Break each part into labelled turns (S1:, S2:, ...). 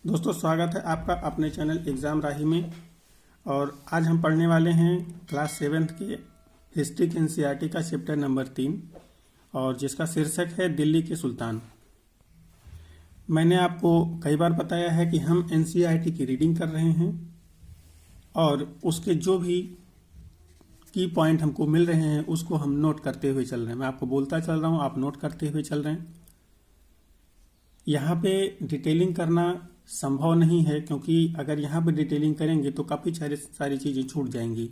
S1: दोस्तों, स्वागत है आपका अपने चैनल एग्ज़ाम राही में। और आज हम पढ़ने वाले हैं क्लास 7th के हिस्ट्री के एनसीईआरटी का चैप्टर नंबर 3 और जिसका शीर्षक है दिल्ली के सुल्तान। मैंने आपको कई बार बताया है कि हम एनसीईआरटी की रीडिंग कर रहे हैं और उसके जो भी की पॉइंट हमको मिल रहे हैं उसको हम नोट करते हुए चल रहे हैं। मैं आपको बोलता चल रहा हूँ, आप नोट करते हुए चल रहे हैं। यहाँ पे डिटेलिंग करना संभव नहीं है क्योंकि अगर यहाँ पे डिटेलिंग करेंगे तो काफ़ी सारी चीज़ें छूट जाएंगी।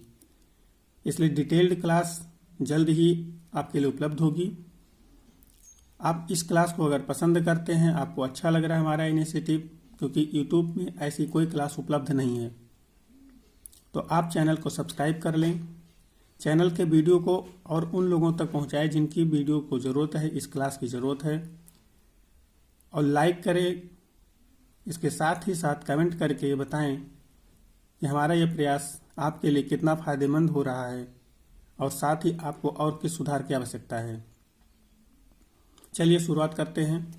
S1: इसलिए डिटेल्ड क्लास जल्द ही आपके लिए उपलब्ध होगी। आप इस क्लास को अगर पसंद करते हैं, आपको अच्छा लग रहा है हमारा इनिशिएटिव, क्योंकि यूट्यूब में ऐसी कोई क्लास उपलब्ध नहीं है, तो आप चैनल को सब्सक्राइब कर लें। चैनल के वीडियो को और उन लोगों तक पहुँचाएं जिनकी वीडियो को ज़रूरत है, इस क्लास की ज़रूरत है, और लाइक करें। इसके साथ ही साथ कमेंट करके ये बताएं कि हमारा ये प्रयास आपके लिए कितना फ़ायदेमंद हो रहा है और साथ ही आपको और किस सुधार की आवश्यकता है। चलिए शुरुआत करते हैं।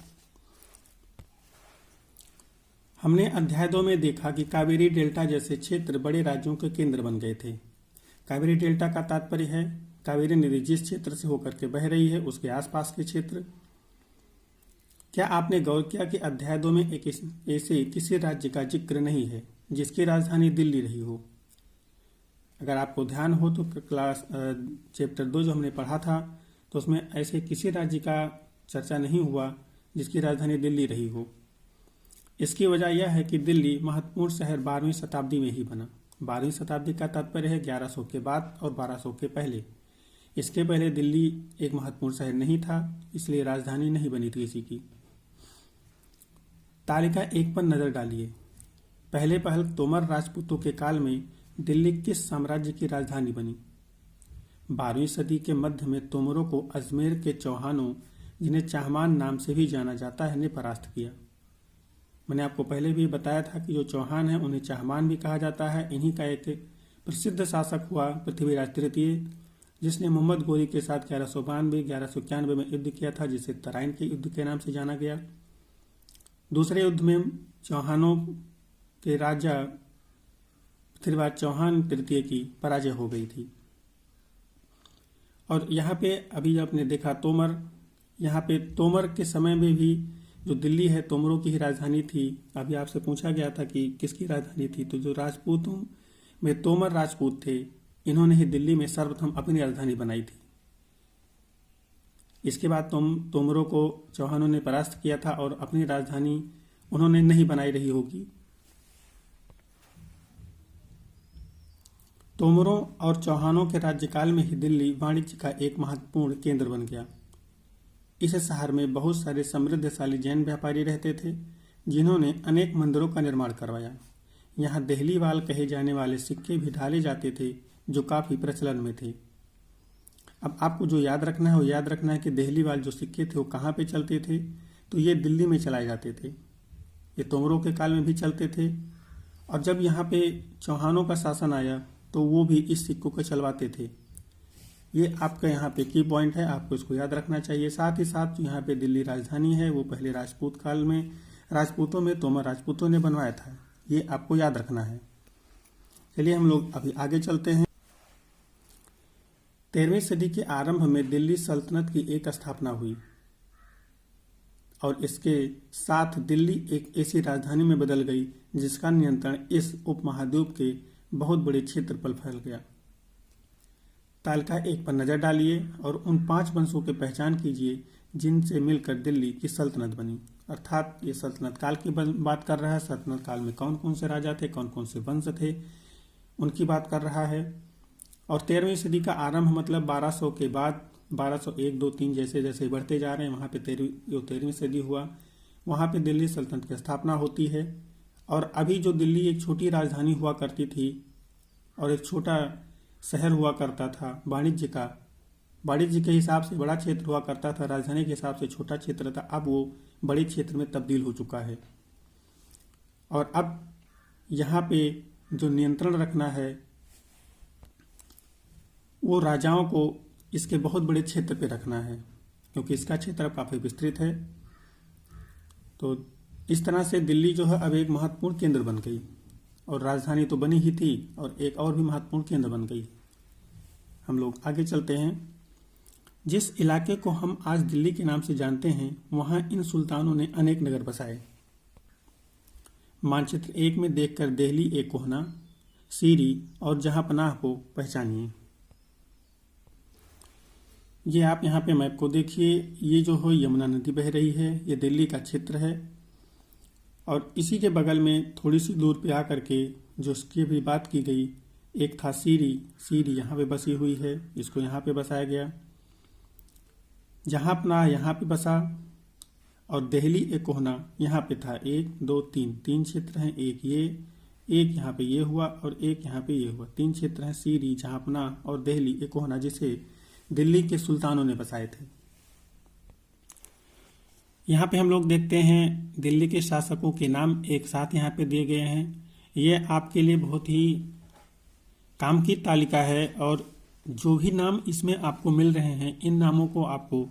S1: हमने अध्याय 2 में देखा कि कावेरी डेल्टा जैसे क्षेत्र बड़े राज्यों के केंद्र बन गए थे। कावेरी डेल्टा का तात्पर्य है कावेरी नदी जिस क्षेत्र से होकर के बह रही है उसके आसपास के क्षेत्र। क्या आपने गौर किया कि अध्याय 2 में एक ऐसे किसी राज्य का जिक्र नहीं है जिसकी राजधानी दिल्ली रही हो? अगर आपको ध्यान हो तो क्लास चैप्टर 2 जो हमने पढ़ा था तो उसमें ऐसे किसी राज्य का चर्चा नहीं हुआ जिसकी राजधानी दिल्ली रही हो। इसकी वजह यह है कि दिल्ली महत्वपूर्ण शहर 12वीं शताब्दी में ही बना। 12वीं शताब्दी का तात्पर्य है 1100 के बाद और 1200 के पहले। इसके पहले दिल्ली एक महत्वपूर्ण शहर नहीं था, इसलिए राजधानी नहीं बनी थी किसी की। तालिका 1 पर नजर डालिए। पहले तोमर राजपूतों के काल में दिल्ली किस साम्राज्य की राजधानी बनी? 12वीं सदी के मध्य में तोमरों को अजमेर के चौहानों, जिन्हें चाहमान नाम से भी जाना जाता है, ने परास्त किया। मैंने आपको पहले भी बताया था कि जो चौहान है उन्हें चाहमान भी कहा जाता है। इन्हीं का एक प्रसिद्ध शासक हुआ पृथ्वीराज तृतीय, जिसने मोहम्मद गोरी के साथ 1192-1191 में युद्ध किया था, जिसे तराइन के युद्ध के नाम से जाना गया। दूसरे युद्ध में चौहानों के राजा पृथ्वीराज चौहान तृतीय की पराजय हो गई थी। और यहाँ पे अभी आपने देखा तोमर, यहाँ पे तोमर के समय में भी जो दिल्ली है तोमरों की ही राजधानी थी। अभी आपसे पूछा गया था कि किसकी राजधानी थी, तो जो राजपूतों में तोमर राजपूत थे, इन्होंने ही दिल्ली में सर्वप्रथम अपनी राजधानी बनाई थी। इसके बाद तोमरों को चौहानों ने परास्त किया था और अपनी राजधानी उन्होंने नहीं बनाई रही होगी। तोमरों और चौहानों के राज्यकाल में ही दिल्ली वाणिज्य का एक महत्वपूर्ण केंद्र बन गया। इस शहर में बहुत सारे समृद्धशाली जैन व्यापारी रहते थे, जिन्होंने अनेक मंदिरों का निर्माण करवाया। यहाँ देहलीवाल कहे जाने वाले सिक्के भी ढाले जाते थे, जो काफ़ी प्रचलन में थे। अब आपको जो याद रखना है वो याद रखना है कि देहलीवाल जो सिक्के थे वो कहाँ पे चलते थे, तो ये दिल्ली में चलाए जाते थे। ये तोमरों के काल में भी चलते थे, और जब यहाँ पे चौहानों का शासन आया तो वो भी इस सिक्कों को चलवाते थे। ये आपका यहाँ पे की पॉइंट है, आपको इसको याद रखना चाहिए। साथ ही साथ जो यहाँ पे दिल्ली राजधानी है वो पहले राजपूत काल में राजपूतों में तोमर राजपूतों ने बनवाया था, ये आपको याद रखना है। चलिए हम लोग अभी आगे चलते हैं। 13वीं सदी के आरंभ में दिल्ली सल्तनत की एक स्थापना हुई और इसके साथ दिल्ली एक ऐसी राजधानी में बदल गई जिसका नियंत्रण इस उपमहाद्वीप के बहुत बड़े क्षेत्र पर फैल गया। तालिका 1 पर नजर डालिए और उन 5 वंशों की पहचान कीजिए जिनसे मिलकर दिल्ली की सल्तनत बनी। अर्थात ये सल्तनत काल की बात कर रहा है। सल्तनत काल में कौन कौन से राजा थे, कौन कौन से वंश थे, उनकी बात कर रहा है। और 13वीं सदी का आरंभ मतलब 1200 के बाद 1201, 2, 3 जैसे जैसे बढ़ते जा रहे हैं, वहाँ पे 13वीं सदी हुआ, वहाँ पे दिल्ली सल्तनत की स्थापना होती है। और अभी जो दिल्ली एक छोटी राजधानी हुआ करती थी और एक छोटा शहर हुआ करता था, वाणिज्य के हिसाब से बड़ा क्षेत्र हुआ करता था, राजधानी के हिसाब से छोटा क्षेत्र था, अब वो बड़े क्षेत्र में तब्दील हो चुका है। और अब यहाँ पे जो नियंत्रण रखना है वो राजाओं को इसके बहुत बड़े क्षेत्र पे रखना है, क्योंकि इसका क्षेत्र काफ़ी विस्तृत है। तो इस तरह से दिल्ली जो है अब एक महत्वपूर्ण केंद्र बन गई, और राजधानी तो बनी ही थी और एक और भी महत्वपूर्ण केंद्र बन गई। हम लोग आगे चलते हैं। जिस इलाके को हम आज दिल्ली के नाम से जानते हैं, वहां इन सुल्तानों ने अनेक नगर बसाए। मानचित्र 1 में देखकर देहली एक कोहना, सीरी और जहांपनाह को पहचानिए। ये आप यहाँ पे मैप को देखिए, ये जो हो यमुना नदी बह रही है, ये दिल्ली का क्षेत्र है। और इसी के बगल में थोड़ी सी दूर पे आकर के जो उसकी भी बात की गई, एक था सीरी। सीरी यहाँ पे बसी हुई है, इसको यहाँ पे बसाया गया। जहांपनाह यहाँ पे बसा, और देहली एक कोहना यहाँ पे था। 1 2 3 तीन क्षेत्र हैं, एक यहाँ पे ये हुआ और एक यहाँ पे ये हुआ। 3 क्षेत्र हैं, सीरी, जहांपनाह और देहली एक कोहना, जिसे दिल्ली के सुल्तानों ने बसाए थे। यहाँ पे हम लोग देखते हैं दिल्ली के शासकों के नाम एक साथ यहाँ पे दिए गए हैं। ये आपके लिए बहुत ही काम की तालिका है, और जो भी नाम इसमें आपको मिल रहे हैं, इन नामों को आपको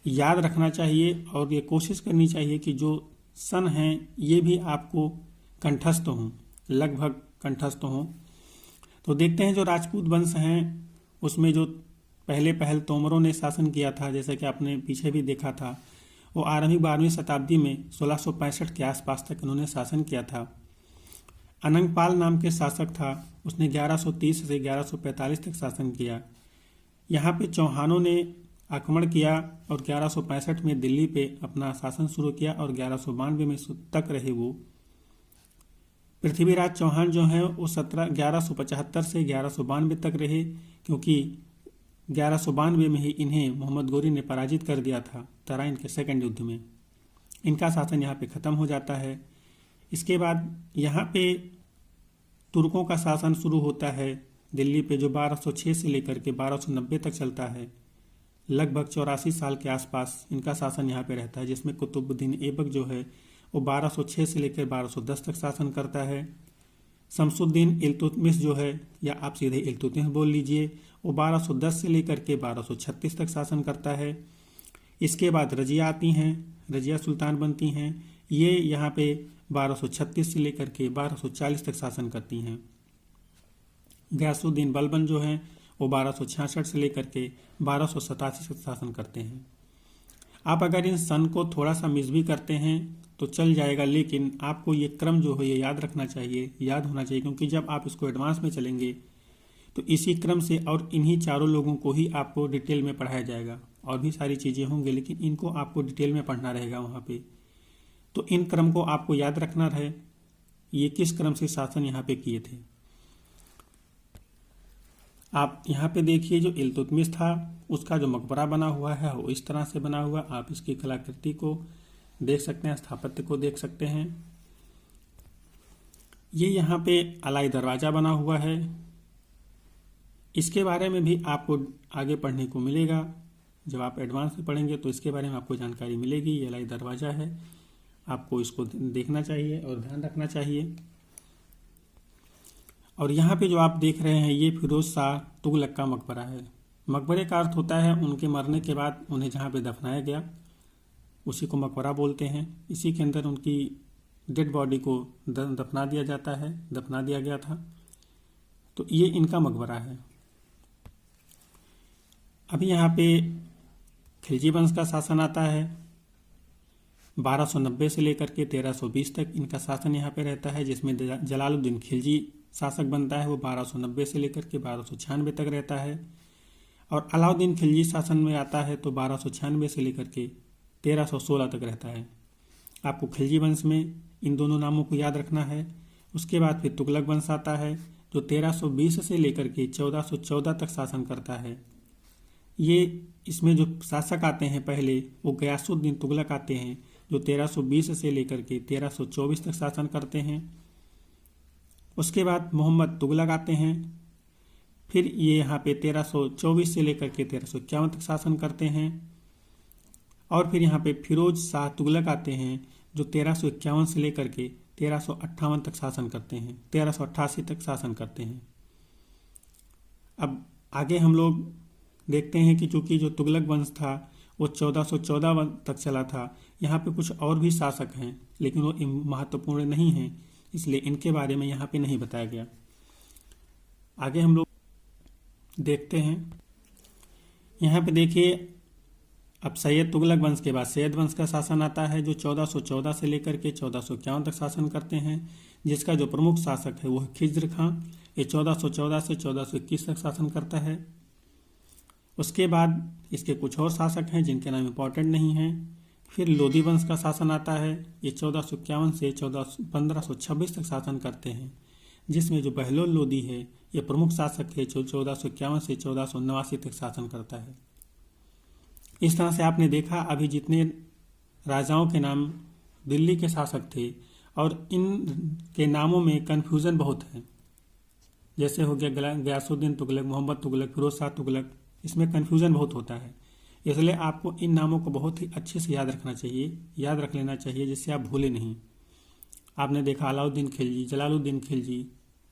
S1: याद रखना चाहिए, और ये कोशिश करनी चाहिए कि जो सन हैं ये भी आपको कंठस्थ हों, लगभग कंठस्थ हों। तो देखते हैं जो राजपूत वंश हैं, उसमें जो पहल तोमरों ने शासन किया था, जैसा कि आपने पीछे भी देखा था, वो 8वीं 12वीं शताब्दी में 1665 के आसपास तक उन्होंने शासन किया था। अनंगपाल नाम के शासक था, उसने 1130 से 1145 तक शासन किया। यहाँ पे चौहानों ने आक्रमण किया और 1165 में दिल्ली पे अपना शासन शुरू किया, और 1192 में तक रहे वो। पृथ्वीराज चौहान जो हैं वो 1175 से 1192 तक रहे, क्योंकि 1192 में ही इन्हें मोहम्मद गोरी ने पराजित कर दिया था तराइन के सेकंड युद्ध में। इनका शासन यहाँ पे ख़त्म हो जाता है। इसके बाद यहाँ पे तुर्कों का शासन शुरू होता है दिल्ली पे, जो 1206 से लेकर के 1290 तक चलता है। लगभग 84 साल के आसपास इनका शासन यहाँ पे रहता है, जिसमें कुतुबुद्दीन ऐबक जो है वो 1206 से लेकर 1210 तक शासन करता है। शमसुद्दीन इल्तुतमिश जो है, या आप सीधे इल्तुतमिश बोल लीजिए, वो 1210 से लेकर के 1236 तक शासन करता है। इसके बाद रजिया आती हैं, रजिया सुल्तान बनती हैं। ये यहाँ पे 1236 से लेकर के 1240 तक शासन करती हैं। गयासुद्दीन बलबन जो हैं वो 1266 से लेकर के 1287 तक शासन करते हैं। आप अगर इन सन को थोड़ा सा मिस भी करते हैं तो चल जाएगा, लेकिन आपको ये क्रम जो है ये याद रखना चाहिए, याद होना चाहिए, क्योंकि जब आप इसको एडवांस में चलेंगे तो इसी क्रम से और इन्हीं चारों लोगों को ही आपको डिटेल में पढ़ाया जाएगा। और भी सारी चीज़ें होंगी, लेकिन इनको आपको डिटेल में पढ़ना रहेगा वहाँ पे। तो इन क्रम को आपको याद रखना रहे, ये किस क्रम से शासन यहाँ पे किए थे। आप यहाँ पे देखिए जो इल्तुतमिश था, उसका जो मकबरा बना हुआ है वो इस तरह से बना हुआ। आप इसकी कलाकृति को देख सकते हैं, स्थापत्य को देख सकते हैं। ये यहाँ पे अलाई दरवाज़ा बना हुआ है। इसके बारे में भी आपको आगे पढ़ने को मिलेगा। जब आप एडवांस में पढ़ेंगे तो इसके बारे में आपको जानकारी मिलेगी। ये अलाई दरवाज़ा है, आपको इसको देखना चाहिए और ध्यान रखना चाहिए। और यहाँ पे जो आप देख रहे हैं, ये फिरोज शाह तुगलक का मकबरा है। मकबरे का अर्थ होता है उनके मरने के बाद उन्हें जहाँ पे दफनाया गया, उसी को मकबरा बोलते हैं। इसी के अंदर उनकी डेड बॉडी को दफना दिया जाता है, दफना दिया गया था। तो ये इनका मकबरा है। अभी यहाँ पे खिलजी वंश का शासन आता है। 1290 से लेकर के 1320 तक इनका शासन यहाँ पे रहता है, जिसमें जलालुद्दीन खिलजी शासक बनता है। वो 1290 से लेकर के 1296 तक रहता है। और अलाउद्दीन खिलजी शासन में आता है तो 1296 से लेकर के 1316 तक रहता है। आपको खिलजी वंश में इन दोनों नामों को याद रखना है। उसके बाद फिर तुगलक वंश आता है, जो 1320 से लेकर के 1414 तक शासन करता है। ये इसमें जो शासक आते हैं पहले, वो गयासुद्दीन तुगलक आते हैं, जो 1320 से लेकर के 1324 तक शासन करते हैं। उसके बाद मोहम्मद तुगलक आते हैं। फिर ये यहाँ पे 1324 से लेकर के 1351 तक शासन करते हैं। और फिर यहाँ पे फिरोज शाह तुगलक आते हैं, जो 1351 से लेकर के 1358 तक शासन करते हैं, 1388 तक शासन करते हैं। अब आगे हम लोग देखते हैं कि चूंकि जो तुगलक वंश था वो 1414 तक चला था, यहाँ पे कुछ और भी शासक हैं, लेकिन वो महत्वपूर्ण नहीं हैं, इसलिए इनके बारे में यहाँ पे नहीं बताया गया। आगे हम लोग देखते हैं। यहाँ पे देखिए, अब सैयद तुगलक वंश के बाद सैयद वंश का शासन आता है, जो 1414 से लेकर के 1451 तक शासन करते हैं, जिसका जो प्रमुख शासक है वो है खिज्र खां। ये 1414 से 1421 तक शासन करता है। उसके बाद इसके कुछ और शासक हैं जिनके नाम इंपॉर्टेंट नहीं हैं। फिर लोधी वंश का शासन आता है, ये 1451 से 1526 तक शासन करते हैं, जिसमें जो बहलोल लोधी है ये प्रमुख शासक है, जो 1451 से 1489 तक शासन करता है। इस तरह से आपने देखा अभी जितने राजाओं के नाम दिल्ली के शासक थे, और इन के नामों में कन्फ्यूज़न बहुत है। जैसे हो गया गयासुद्दीन तुगलक, मोहम्मद तुगलक, फिरोज शाह तुगलक, इसमें कन्फ्यूज़न बहुत होता है। इसलिए आपको इन नामों को बहुत ही अच्छे से याद रखना चाहिए, याद रख लेना चाहिए, जिससे आप भूले नहीं। आपने देखा अलाउद्दीन खिलजी, जलालुद्दीन खिलजी,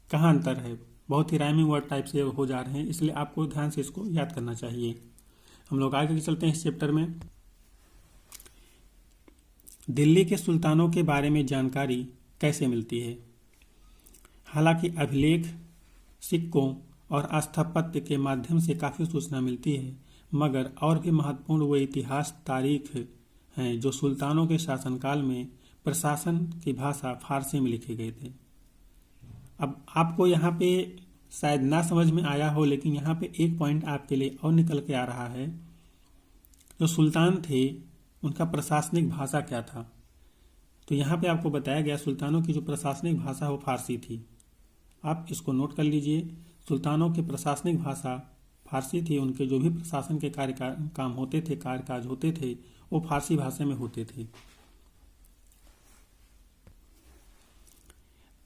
S1: कहाँ अंतर है? बहुत ही राइमिंग वर्ड टाइप से हो जा रहे हैं, इसलिए आपको ध्यान से इसको याद करना चाहिए। हम लोग आगे चलते हैं इस चैप्टर में। दिल्ली के सुल्तानों के बारे में जानकारी कैसे मिलती है? हालांकि अभिलेख, सिक्कों और स्थापत्य के माध्यम से काफ़ी सूचना मिलती है, मगर और भी महत्वपूर्ण वो इतिहास, तारीख हैं जो सुल्तानों के शासनकाल में प्रशासन की भाषा फारसी में लिखे गए थे। अब आपको यहाँ पे शायद ना समझ में आया हो, लेकिन यहाँ पे एक पॉइंट आपके लिए और निकल के आ रहा है। जो सुल्तान थे उनका प्रशासनिक भाषा क्या था? तो यहाँ पे आपको बताया गया सुल्तानों की जो प्रशासनिक भाषा वो फारसी थी। आप इसको नोट कर लीजिए, सुल्तानों की प्रशासनिक भाषा फारसी थी। उनके जो भी प्रशासन के काम होते थे, कार्यकाज होते थे, वो फारसी भाषा में होते थे।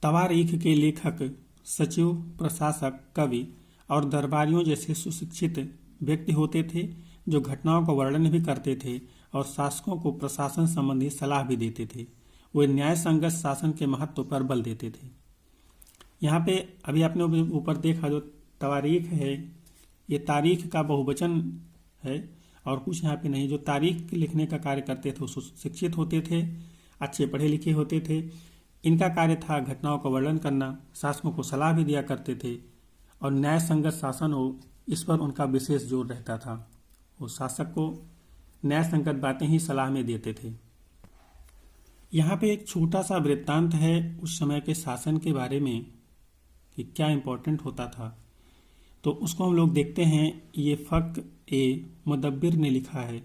S1: तवारीख के लेखक, सचिव, प्रशासक, कवि और दरबारियों जैसे सुशिक्षित व्यक्ति होते थे, जो घटनाओं का वर्णन भी करते थे और शासकों को प्रशासन संबंधी सलाह भी देते थे। वे न्याय संगत शासन के महत्व पर बल देते थे। यहाँ पे अभी आपने ऊपर देखा जो तवारीख है, ये तारीख का बहुवचन है और कुछ यहाँ पे नहीं। जो तारीख लिखने का कार्य करते थे वो शिक्षित होते थे, अच्छे पढ़े लिखे होते थे। इनका कार्य था घटनाओं का वर्णन करना, शासकों को सलाह भी दिया करते थे, और न्याय संगत शासन हो इस पर उनका विशेष जोर रहता था। वो शासक को न्याय संगत बातें ही सलाह में देते थे। यहाँ पे एक छोटा सा वृत्तांत है उस समय के शासन के बारे में कि क्या इम्पोर्टेंट होता था, तो उसको हम लोग देखते हैं। ये फ़क्र ए मुदब्बिर ने लिखा है,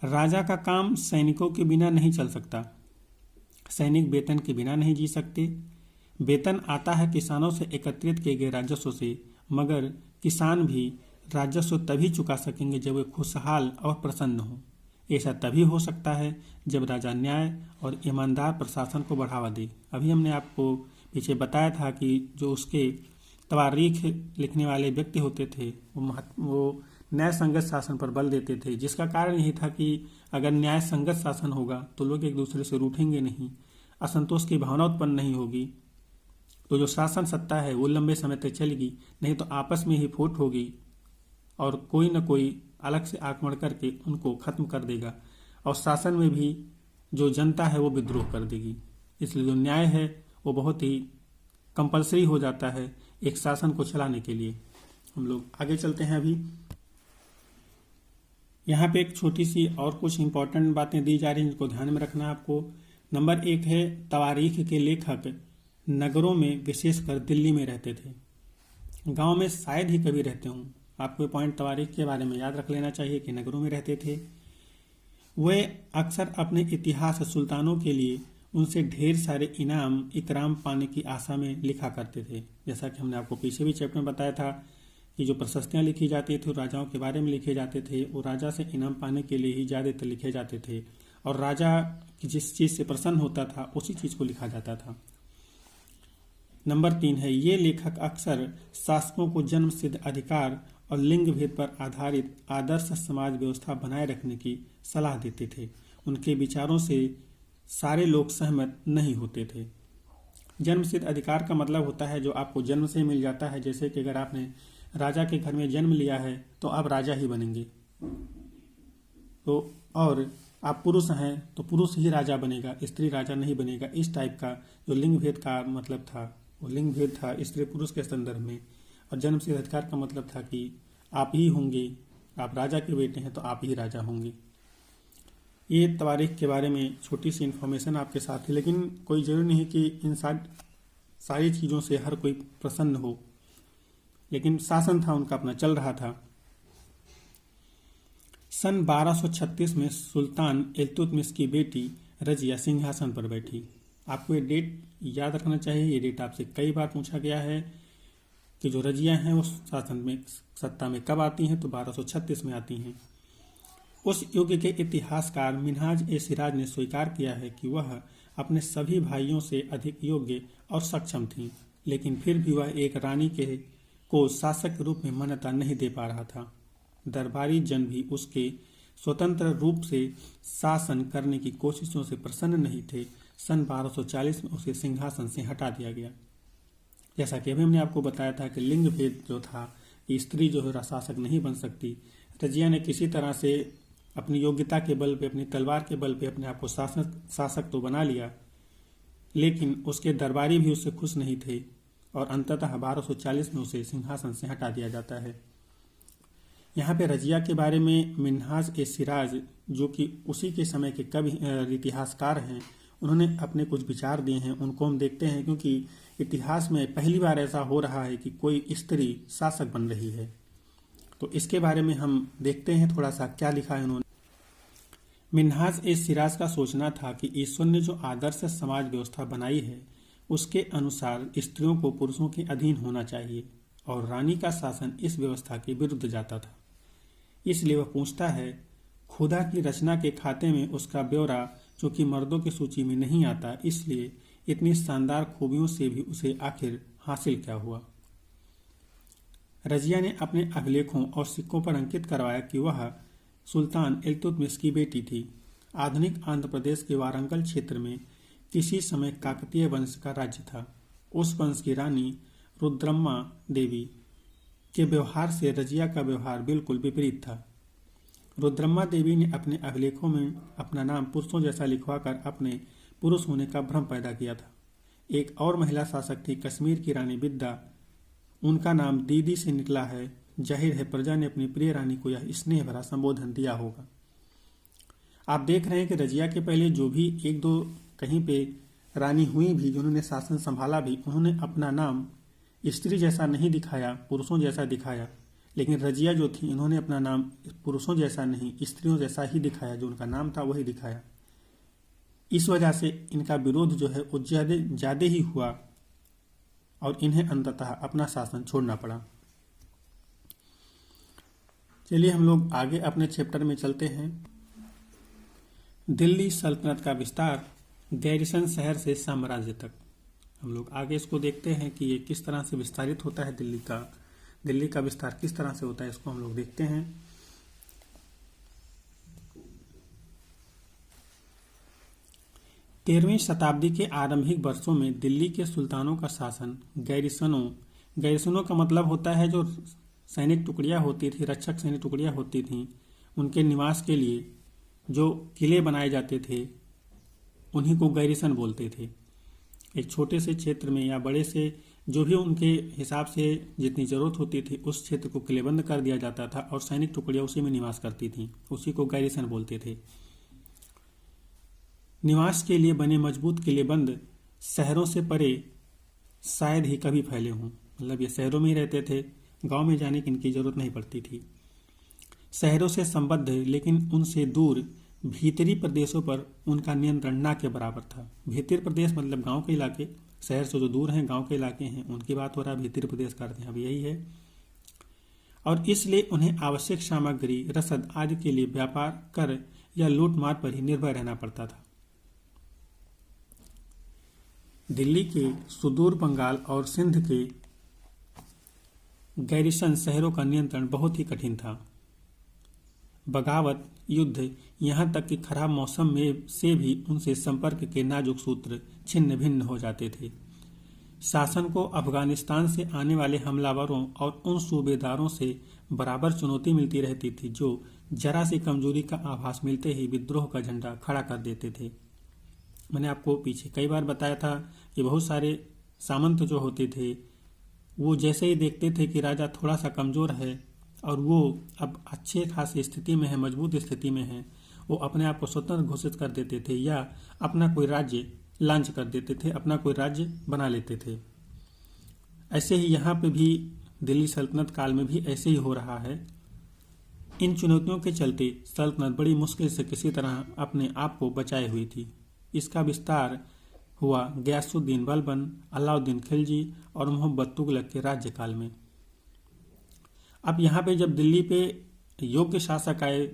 S1: राजा का काम सैनिकों के बिना नहीं चल सकता, सैनिक वेतन के बिना नहीं जी सकते। वेतन आता है किसानों से एकत्रित किए गए राजस्व से, मगर किसान भी राजस्व तभी चुका सकेंगे जब वे खुशहाल और प्रसन्न हों। ऐसा तभी हो सकता है जब राजा न्याय और ईमानदार प्रशासन को बढ़ावा दे। अभी हमने आपको पीछे बताया था कि जो उसके तवारीख लिखने वाले व्यक्ति होते थे वो न्याय संगत शासन पर बल देते थे, जिसका कारण यही था कि अगर न्याय संगत शासन होगा तो लोग एक दूसरे से रूठेंगे नहीं, असंतोष की भावना उत्पन्न नहीं होगी, तो जो शासन सत्ता है वो लंबे समय तक चलेगी। नहीं तो आपस में ही फूट होगी और कोई न कोई अलग से आक्रमण करके उनको खत्म कर देगा, और शासन में भी जो जनता है वो विद्रोह कर देगी। इसलिए जो न्याय है वो बहुत ही कंपलसरी हो जाता है एक शासन को चलाने के लिए। हम लोग आगे चलते हैं। अभी यहाँ पे एक छोटी सी और कुछ इंपॉर्टेंट बातें दी जा रही हैं जिनको ध्यान में रखना है आपको। नंबर 1 है, तवारीख के लेखक नगरों में, विशेषकर दिल्ली में रहते थे। गांव में शायद ही कभी रहते हों। आपको पॉइंट तवारीख के बारे में याद रख लेना चाहिए कि नगरों में रहते थे। वे अक्सर अपने इतिहास सुल्तानों के लिए उनसे ढेर सारे इनाम इकराम पाने की आशा में लिखा करते थे। जैसा कि हमने आपको पीछे भी चैप्टर में बताया था कि जो प्रशस्तियाँ लिखी जाती थी राजाओं के बारे में लिखे जाते थे, वो राजा से इनाम पाने के लिए ही ज़्यादातर लिखे जाते थे, और राजा जिस चीज़ से प्रसन्न होता था उसी चीज़ को लिखा जाता था। नंबर 3 है, ये लेखक अक्सर शासकों को जन्म सिद्ध अधिकार और लिंग भेद पर आधारित आदर्श समाज व्यवस्था बनाए रखने की सलाह देते थे। उनके विचारों से सारे लोग सहमत नहीं होते थे। जन्म सिद्ध अधिकार का मतलब होता है जो आपको जन्म से मिल जाता है। जैसे कि अगर आपने राजा के घर में जन्म लिया है तो आप राजा ही बनेंगे। तो और आप पुरुष हैं तो पुरुष ही राजा बनेगा, स्त्री राजा नहीं बनेगा। इस टाइप का जो लिंग भेद का मतलब था वो लिंग भेद था स्त्री पुरुष के संदर्भ में। और जन्म सिद्ध अधिकार का मतलब था कि आप ही होंगे, आप राजा के बेटे हैं तो आप ही राजा होंगे। ये तवारीख के बारे में छोटी सी इन्फॉर्मेशन आपके साथ है, लेकिन कोई ज़रूरी नहीं कि इन सारी चीज़ों से हर कोई प्रसन्न हो, लेकिन शासन था उनका अपना चल रहा था। सन 1236 में सुल्तान इल्तुतमिश की बेटी रजिया सिंहासन पर बैठी। आपको ये डेट याद रखना चाहिए, ये डेट आपसे कई बार पूछा गया है कि जो रजिया हैं वो शासन में सत्ता में कब आती हैं, तो 1236 में आती हैं। उस युग के इतिहासकार मिन्हाज ए सिराज ने स्वीकार किया है कि वह अपने सभी भाइयों से अधिक योग्य और सक्षम थीं, लेकिन फिर भी वह एक रानी को शासक के रूप में मान्यता नहीं दे पा रहा था। दरबारी जन भी उसके स्वतंत्र रूप से शासन करने की कोशिशों से प्रसन्न नहीं थे। सन 1240 में उसे सिंहासन से हटा दिया गया। जैसा कि अभी हमने आपको बताया था कि लिंग भेद जो था कि स्त्री जो है शासक नहीं बन सकती। रजिया ने किसी तरह से अपनी योग्यता के बल पे, अपनी तलवार के बल पे अपने आप को शासक तो बना लिया, लेकिन उसके दरबारी भी उससे खुश नहीं थे और अंततः 1240 में उसे सिंहासन से हटा दिया जाता है। यहाँ पे रजिया के बारे में मिन्हाज ए सिराज, जो कि उसी के समय के कवि इतिहासकार हैं, उन्होंने अपने कुछ विचार दिए हैं, उनको हम देखते हैं, क्योंकि इतिहास में पहली बार ऐसा हो रहा है कि कोई स्त्री शासक बन रही है। तो इसके बारे में हम देखते हैं थोड़ा सा क्या लिखा है उन्होंने। मिन्हाज ए सिराज का सोचना था कि ईश्वर ने जो आदर्श समाज व्यवस्था बनाई है उसके अनुसार स्त्रियों को पुरुषों के अधीन होना चाहिए, और रानी का शासन इस व्यवस्था के विरुद्ध जाता था। इसलिए वह पूछता है, खुदा की रचना के खाते में उसका ब्यौरा जो कि मर्दों की सूची में नहीं आता, इसलिए इतनी शानदार खूबियों से भी उसे आखिर हासिल क्या हुआ। रजिया ने अपने अभिलेखों और सिक्कों पर अंकित करवाया कि वह सुल्तान इल्तुतमिश की बेटी थी। आधुनिक आंध्र प्रदेश के वारंगल क्षेत्र में किसी समय काकतीय वंश का राज्य था। उस वंश की रानी रुद्रम्मा देवी के व्यवहार से रजिया का व्यवहार बिल्कुल विपरीत था। रुद्रम्मा देवी ने अपने अभिलेखों में अपना नाम पुरुषों जैसा लिखवाकर अपने पुरुष होने का भ्रम पैदा किया था। एक और महिला शासक थी कश्मीर की रानी बिद्दा, उनका नाम दीदी से निकला है। जाहिर है प्रजा ने अपनी प्रिय रानी को यह स्नेह भरा संबोधन दिया होगा। आप देख रहे हैं कि रजिया के पहले जो भी एक दो कहीं पे रानी हुई भी, जिन्होंने शासन संभाला भी, उन्होंने अपना नाम स्त्री जैसा नहीं दिखाया, पुरुषों जैसा दिखाया। लेकिन रजिया जो थी, इन्होंने अपना नाम पुरुषों जैसा नहीं, स्त्रियों जैसा ही दिखाया, जो उनका नाम था वही दिखाया। इस वजह से इनका विरोध जो है वो ज्यादा ही हुआ और इन्हें अंततः अपना शासन छोड़ना पड़ा। चलिए हम लोग आगे अपने चैप्टर में चलते हैं। दिल्ली सल्तनत का विस्तार गैरिसन शहर से साम्राज्य तक। हम लोग आगे इसको देखते हैं कि ये किस तरह से विस्तारित होता है, दिल्ली का विस्तार किस तरह से होता है, इसको हम लोग देखते हैं। तेरहवीं शताब्दी के आरंभिक वर्षों में दिल्ली के सुल्तानों का शासन गैरिसनों का मतलब होता है जो सैनिक टुकड़ियां होती थी, रक्षक सैनिक टुकड़ियां होती थीं, उनके निवास के लिए जो किले बनाए जाते थे उन्हीं को गैरिसन बोलते थे। एक छोटे से क्षेत्र में या बड़े से जो भी उनके हिसाब से जितनी जरूरत होती थी उस क्षेत्र को किलेबंद कर दिया जाता था और सैनिक टुकड़ियां उसी में निवास करती थीं, उसी को गैरिसन बोलते थे। निवास के लिए बने मजबूत किलेबंद शहरों से परे शायद ही कभी फैले हों, मतलब ये शहरों में ही रहते थे, गांव में जाने की इनकी जरूरत नहीं पड़ती थी। शहरों से संबद्ध लेकिन उनसे दूर भीतरी प्रदेशों पर उनका नियंत्रण ना के बराबर था। भीतरी प्रदेश मतलब गांव के इलाके, शहर से जो दूर हैं गांव के इलाके हैं उनकी बात हो रहा है, भीतरी प्रदेश करते हैं, अब यही है। और इसलिए उन्हें आवश्यक सामग्री, रसद आदि के लिए व्यापार कर या लूटमार पर ही निर्भर रहना पड़ता था। दिल्ली के सुदूर बंगाल और सिंध के गैरिसन शहरों का नियंत्रण बहुत ही कठिन था। बगावत, युद्ध, यहाँ तक कि खराब मौसम में से भी उनसे संपर्क के नाजुक सूत्र छिन्न भिन्न हो जाते थे। शासन को अफगानिस्तान से आने वाले हमलावरों और उन सूबेदारों से बराबर चुनौती मिलती रहती थी जो जरा सी कमजोरी का आभास मिलते ही विद्रोह का झंडा खड़ा कर देते थे। मैंने आपको पीछे कई बार बताया था कि बहुत सारे सामंत जो होते थे वो जैसे ही देखते थे कि राजा थोड़ा सा कमजोर है और वो अब अच्छे खासी स्थिति में है, मजबूत स्थिति में है, वो अपने आप को स्वतंत्र घोषित कर देते थे या अपना कोई राज्य लॉन्च कर देते थे, अपना कोई राज्य बना लेते थे। ऐसे ही यहाँ पे भी दिल्ली सल्तनत काल में भी ऐसे ही हो रहा है। इन चुनौतियों के चलते सल्तनत बड़ी मुश्किल से किसी तरह अपने आप को बचाए हुई थी। इसका विस्तार हुआ गयासुद्दीन बलबन, अलाउद्दीन खिलजी और मोहम्मद तुगलक के राज्यकाल में। अब यहाँ पे जब दिल्ली पे योग्य शासक आए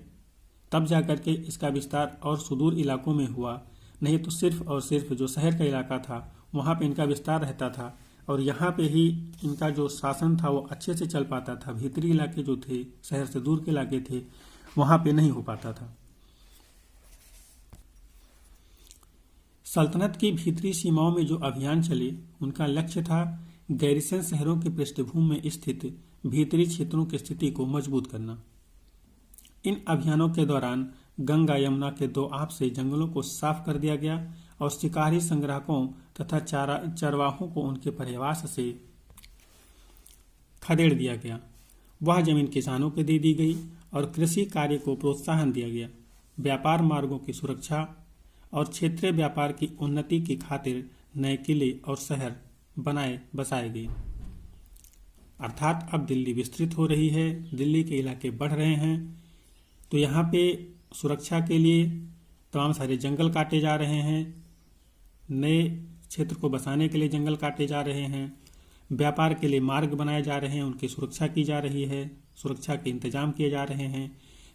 S1: तब जाकर के इसका विस्तार और सुदूर इलाकों में हुआ, नहीं तो सिर्फ और सिर्फ जो शहर का इलाका था वहाँ पे इनका विस्तार रहता था और यहाँ पे ही इनका जो शासन था वो अच्छे से चल पाता था। भीतरी इलाके जो थे, शहर से दूर के इलाके थे, वहाँ पे नहीं हो पाता था। सल्तनत की भीतरी सीमाओं में जो अभियान चले उनका लक्ष्य था गैरिसन शहरों की पृष्ठभूमि में स्थित भीतरी क्षेत्रों की स्थिति को मजबूत करना। इन अभियानों के दौरान गंगा यमुना के दो आप से जंगलों को साफ कर दिया गया और शिकारी संग्राहकों तथा चरवाहों को उनके परिवास से खदेड़ दिया गया। वह जमीन किसानों को दे दी गई और कृषि कार्य को प्रोत्साहन दिया गया। व्यापार मार्गों की सुरक्षा और क्षेत्रीय व्यापार की उन्नति की खातिर नए किले और शहर बसाए गए। अर्थात अब दिल्ली विस्तृत हो रही है, दिल्ली के इलाके बढ़ रहे हैं, तो यहाँ पे सुरक्षा के लिए तमाम सारे जंगल काटे जा रहे हैं, नए क्षेत्र को बसाने के लिए जंगल काटे जा रहे हैं, व्यापार के लिए मार्ग बनाए जा रहे हैं, उनकी सुरक्षा की जा रही है, सुरक्षा के इंतजाम किए जा रहे हैं,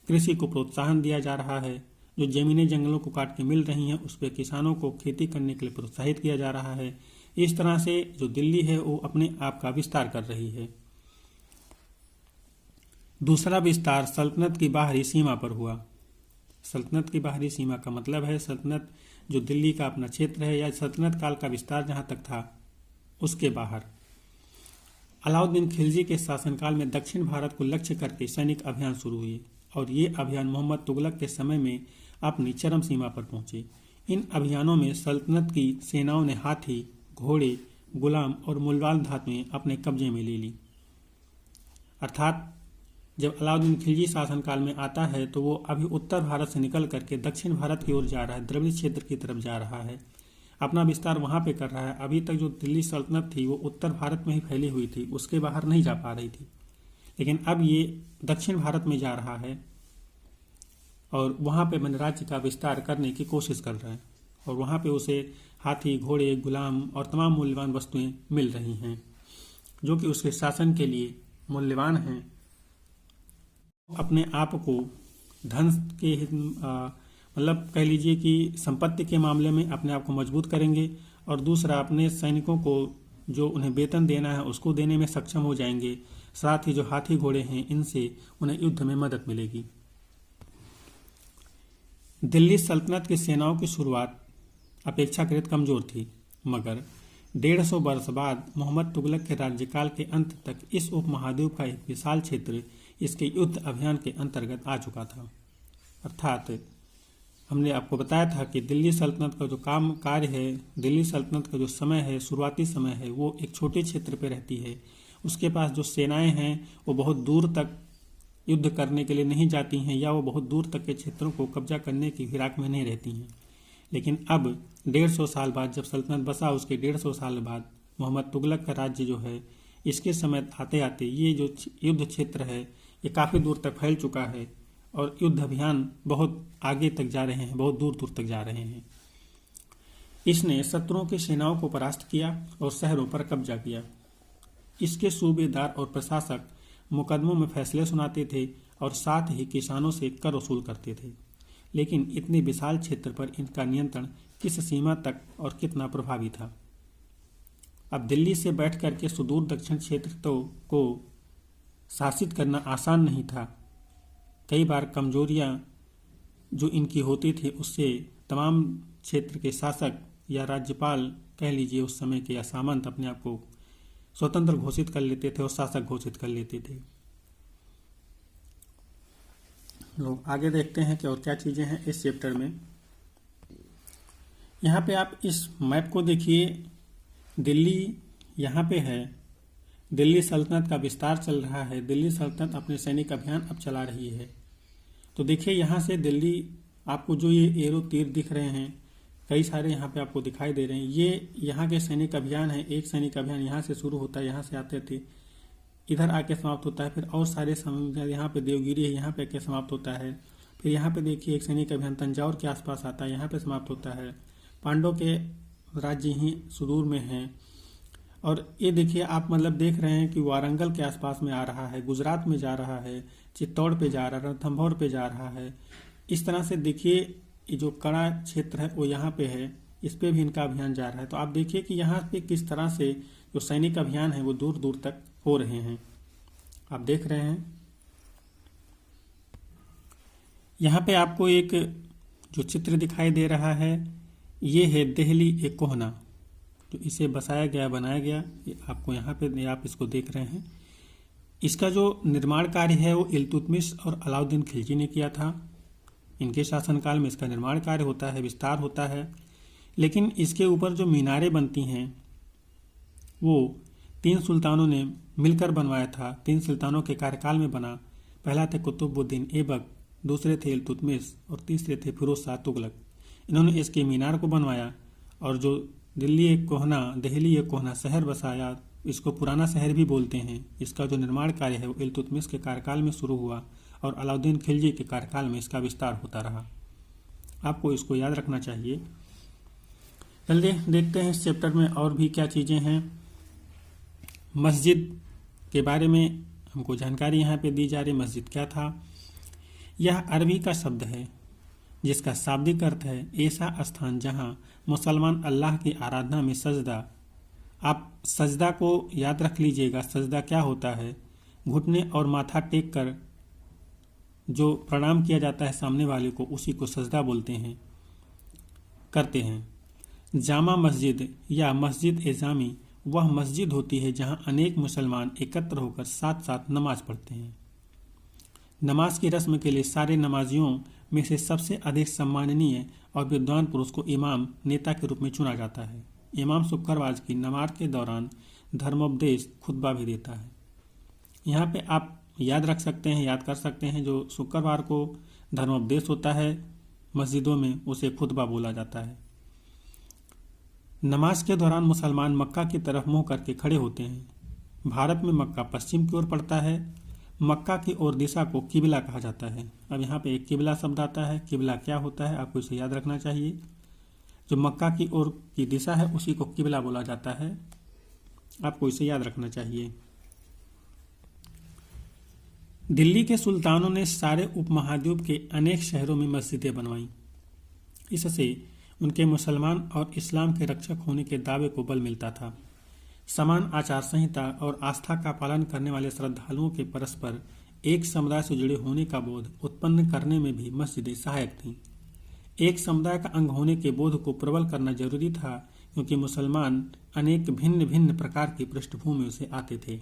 S1: कृषि को प्रोत्साहन दिया जा रहा है, जो जमीनें जंगलों को काट के मिल रही हैं उस पर किसानों को खेती करने के लिए प्रोत्साहित किया जा रहा है। इस तरह से जो दिल्ली है वो अपने आप का विस्तार कर रही है। दूसरा विस्तार सल्तनत की बाहरी सीमा पर हुआ। सल्तनत की बाहरी सीमा का मतलब है सल्तनत जो दिल्ली का अपना क्षेत्र है या सल्तनत काल का विस्तार जहां तक था उसके बाहर। अलाउद्दीन खिलजी के शासनकाल में दक्षिण भारत को लक्ष्य करके सैनिक अभियान शुरू हुए और ये अभियान मोहम्मद तुगलक के समय में अपनी चरम सीमा पर पहुंचे। इन अभियानों में सल्तनत की सेनाओं ने हाथी, घोड़े, गुलाम और मूल्यवान धातुएं अपने कब्जे में ले ली। अर्थात जब अलाउद्दीन खिलजी शासनकाल में आता है तो वो अभी उत्तर भारत से निकल करके दक्षिण भारत की ओर जा रहा है, द्रविड़ क्षेत्र की तरफ जा रहा है, अपना विस्तार वहां पे कर रहा है। अभी तक जो दिल्ली सल्तनत थी वो उत्तर भारत में ही फैली हुई थी, उसके बाहर नहीं जा पा रही थी, लेकिन अब ये दक्षिण भारत में जा रहा है और वहां पे मन राज्य का विस्तार करने की कोशिश कर रहा है और वहां पे उसे हाथी, घोड़े, गुलाम और तमाम मूल्यवान वस्तुएं मिल रही हैं जो कि उसके शासन के लिए मूल्यवान हैं। अपने आप को धन के मतलब कह लीजिए कि संपत्ति के मामले में अपने आप को मजबूत करेंगे और दूसरा अपने सैनिकों को जो उन्हें वेतन देना है उसको देने में सक्षम हो जाएंगे। साथ ही जो हाथी घोड़े हैं इनसे उन्हें युद्ध में मदद मिलेगी। दिल्ली सल्तनत की सेनाओं की शुरुआत अपेक्षाकृत कमजोर थी, मगर 150 वर्ष बाद मोहम्मद तुगलक के राज्यकाल के अंत तक इस उपमहाद्वीप का एक विशाल क्षेत्र इसके युद्ध अभियान के अंतर्गत आ चुका था। अर्थात हमने आपको बताया था कि दिल्ली सल्तनत का जो कार्य है, दिल्ली सल्तनत का जो समय है, शुरुआती समय है, वो एक छोटे क्षेत्र पे रहती है। उसके पास जो सेनाएं हैं वो बहुत दूर तक युद्ध करने के लिए नहीं जाती हैं या वो बहुत दूर तक के क्षेत्रों को कब्जा करने की फिराक में नहीं रहती हैं। लेकिन अब 150 साल बाद जब सल्तनत बसा, उसके 150 साल बाद मोहम्मद तुगलक का राज्य जो है, इसके समय आते आते ये जो युद्ध क्षेत्र है ये काफ़ी दूर तक फैल चुका है और युद्ध अभियान बहुत आगे तक जा रहे हैं, बहुत दूर दूर तक जा रहे हैं। इसने शत्रुओं की सेनाओं को परास्त किया और शहरों पर कब्जा किया। इसके सूबेदार और प्रशासक मुकदमों में फैसले सुनाते थे और साथ ही किसानों से कर वसूल करते थे। लेकिन इतने विशाल क्षेत्र पर इनका नियंत्रण किस सीमा तक और कितना प्रभावी था? अब दिल्ली से बैठ करके सुदूर दक्षिण क्षेत्र को शासित करना आसान नहीं था। कई बार कमजोरियां जो इनकी होती थी उससे तमाम क्षेत्र के शासक या राज्यपाल कह लीजिए उस समय के या सामंत अपने आप को स्वतंत्र घोषित कर लेते थे और शासक घोषित कर लेते थे। लोग आगे देखते हैं कि और क्या चीज़ें हैं इस चैप्टर में। यहाँ पे आप इस मैप को देखिए, दिल्ली यहाँ पे है, दिल्ली सल्तनत का विस्तार चल रहा है, दिल्ली सल्तनत अपने सैनिक अभियान अब चला रही है। तो देखिए यहाँ से दिल्ली, आपको जो ये एरो तीर दिख रहे हैं, कई सारे यहाँ पे आपको दिखाई दे रहे हैं, ये यहाँ के सैनिक अभियान है। एक सैनिक अभियान यहाँ से शुरू होता है, यहाँ से आते थे, इधर आके समाप्त होता है। फिर और सारे यहाँ पे देवगिरी है, यहाँ पे आके समाप्त होता है। फिर यहाँ पे देखिए एक सैनिक अभियान तंजावुर के आसपास आता है, यहाँ पे समाप्त होता है। पांडव के राज्य ही सुदूर में है। और ये देखिए आप मतलब देख रहे हैं कि वारंगल के आसपास में आ रहा है, गुजरात में जा रहा है, चित्तौड़ पे जा रहा है, रणथंभौर पे जा रहा है। इस तरह से देखिए ये जो कड़ा क्षेत्र है वो यहाँ पे है, इस पे भी इनका अभियान जा रहा है। तो आप देखिए कि यहाँ पे किस तरह से जो सैनिक अभियान है वो दूर दूर तक हो रहे हैं, आप देख रहे हैं। यहाँ पे आपको एक जो चित्र दिखाई दे रहा है, ये है दिल्ली एक कोहना, जो इसे बसाया गया, बनाया गया, ये आपको यहाँ पे आप इसको देख रहे हैं। इसका जो निर्माण कार्य है वो इल्तुतमिश और अलाउद्दीन खिलजी ने किया था। इनके शासनकाल में इसका निर्माण कार्य होता है, विस्तार होता है। लेकिन इसके ऊपर जो मीनारें बनती हैं वो 3 सुल्तानों ने मिलकर बनवाया था, 3 सुल्तानों के कार्यकाल में बना। पहला थे कुतुबुद्दीन ऐबक, दूसरे थे इल्तुतमिश और तीसरे थे फिरोज शाह तुगलक। इन्होंने इसके मीनार को बनवाया और जो दिल्ली एक कोहना शहर बसाया, इसको पुराना शहर भी बोलते हैं। इसका जो निर्माण कार्य है वो इल्तुतमिश के कार्यकाल में शुरू हुआ और अलाउद्दीन खिलजी के कार्यकाल में इसका विस्तार होता रहा। आपको इसको याद रखना चाहिए। चलिए देखते हैं इस चैप्टर में और भी क्या चीज़ें हैं। मस्जिद के बारे में हमको जानकारी यहाँ पे दी जा रही। मस्जिद क्या था? यह अरबी का शब्द है जिसका शाब्दिक अर्थ है ऐसा स्थान जहाँ मुसलमान अल्लाह की आराधना में सजदा। आप सजदा को याद रख लीजिएगा। सजदा क्या होता है? घुटने और माथा टेक कर जो प्रणाम किया जाता है सामने वाले को, उसी को सजदा बोलते हैं, करते हैं। जामा मस्जिद या मस्जिद ए जामी वह मस्जिद होती है जहां अनेक मुसलमान एकत्र होकर साथ साथ नमाज पढ़ते हैं। नमाज की रस्म के लिए सारे नमाजियों में से सबसे अधिक सम्माननीय और विद्वान पुरुष को इमाम नेता के रूप में चुना जाता है। इमाम शुक्रवार की नमाज के दौरान धर्मोपदेश खुतबा भी देता है। यहाँ पे आप याद रख सकते हैं, याद कर सकते हैं, जो शुक्रवार को धर्मोपदेश होता है मस्जिदों में, उसे खुतबा बोला जाता है। नमाज के दौरान मुसलमान मक्का की तरफ मुंह करके खड़े होते हैं। भारत में मक्का पश्चिम की ओर पड़ता है। मक्का की ओर दिशा को किबला कहा जाता है। अब यहाँ पे एक किबला शब्द आता है। किबला क्या होता है आपको इसे याद रखना चाहिए। जो मक्का की ओर की दिशा है उसी को किबला बोला जाता है, आपको इसे याद रखना चाहिए। दिल्ली के सुल्तानों ने सारे उपमहाद्वीप के अनेक शहरों में मस्जिदें बनवाईं। इससे उनके मुसलमान और इस्लाम के रक्षक होने के दावे को बल मिलता था। समान आचार संहिता और आस्था का पालन करने वाले श्रद्धालुओं के परस्पर एक समुदाय से जुड़े होने का बोध उत्पन्न करने में भी मस्जिदें सहायक थीं। एक समुदाय का अंग होने के बोध को प्रबल करना जरूरी था, क्योंकि मुसलमान अनेक भिन्न भिन्न प्रकार की पृष्ठभूमियों से आते थे।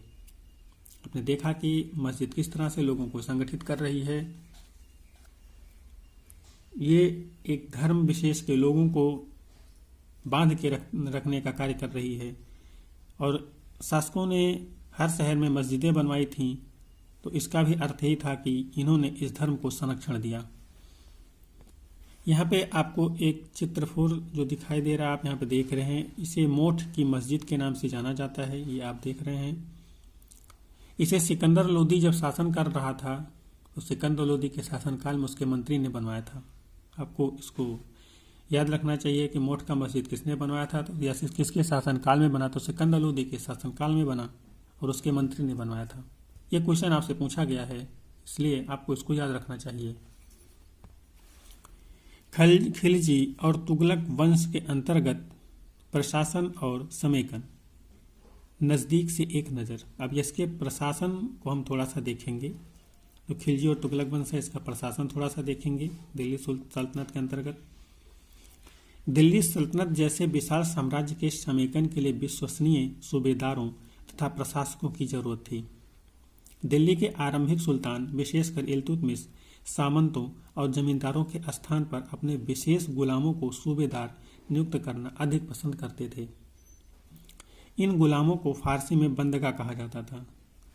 S1: आपने देखा कि मस्जिद किस तरह से लोगों को संगठित कर रही है। ये एक धर्म विशेष के लोगों को बांध के रखने का कार्य कर रही है। और शासकों ने हर शहर में मस्जिदें बनवाई थीं, तो इसका भी अर्थ यही था कि इन्होंने इस धर्म को संरक्षण दिया। यहाँ पे आपको एक चित्रफोर जो दिखाई दे रहा है, आप यहाँ पे देख रहे हैं, इसे मोठ की मस्जिद के नाम से जाना जाता है। ये आप देख रहे हैं। इसे सिकंदर लोदी जब शासन कर रहा था, तो सिकंदर लोदी के शासनकाल में उसके मंत्री ने बनवाया था। आपको इसको याद रखना चाहिए कि मोठ का मस्जिद किसने बनवाया था, तो या किसके शासनकाल में बना, तो सिकंदर लोदी के शासनकाल में बना और उसके मंत्री ने बनवाया था। ये क्वेश्चन आपसे पूछा गया है, इसलिए आपको इसको याद रखना चाहिए। खिलजी और तुगलक वंश के अंतर्गत प्रशासन और समेकन। नज़दीक से एक नज़र। अब इसके प्रशासन को हम थोड़ा सा देखेंगे। तो खिलजी और तुगलक वंश है, इसका प्रशासन थोड़ा सा देखेंगे। दिल्ली सल्तनत के अंतर्गत दिल्ली सल्तनत जैसे विशाल साम्राज्य के समेकन के लिए विश्वसनीय सूबेदारों तथा प्रशासकों की जरूरत थी। दिल्ली के आरंभिक सुल्तान विशेषकर इल्तुतमिश सामंतों और जमींदारों के स्थान पर अपने विशेष गुलामों को सूबेदार नियुक्त करना अधिक पसंद करते थे। इन गुलामों को फारसी में बंदगा कहा जाता था।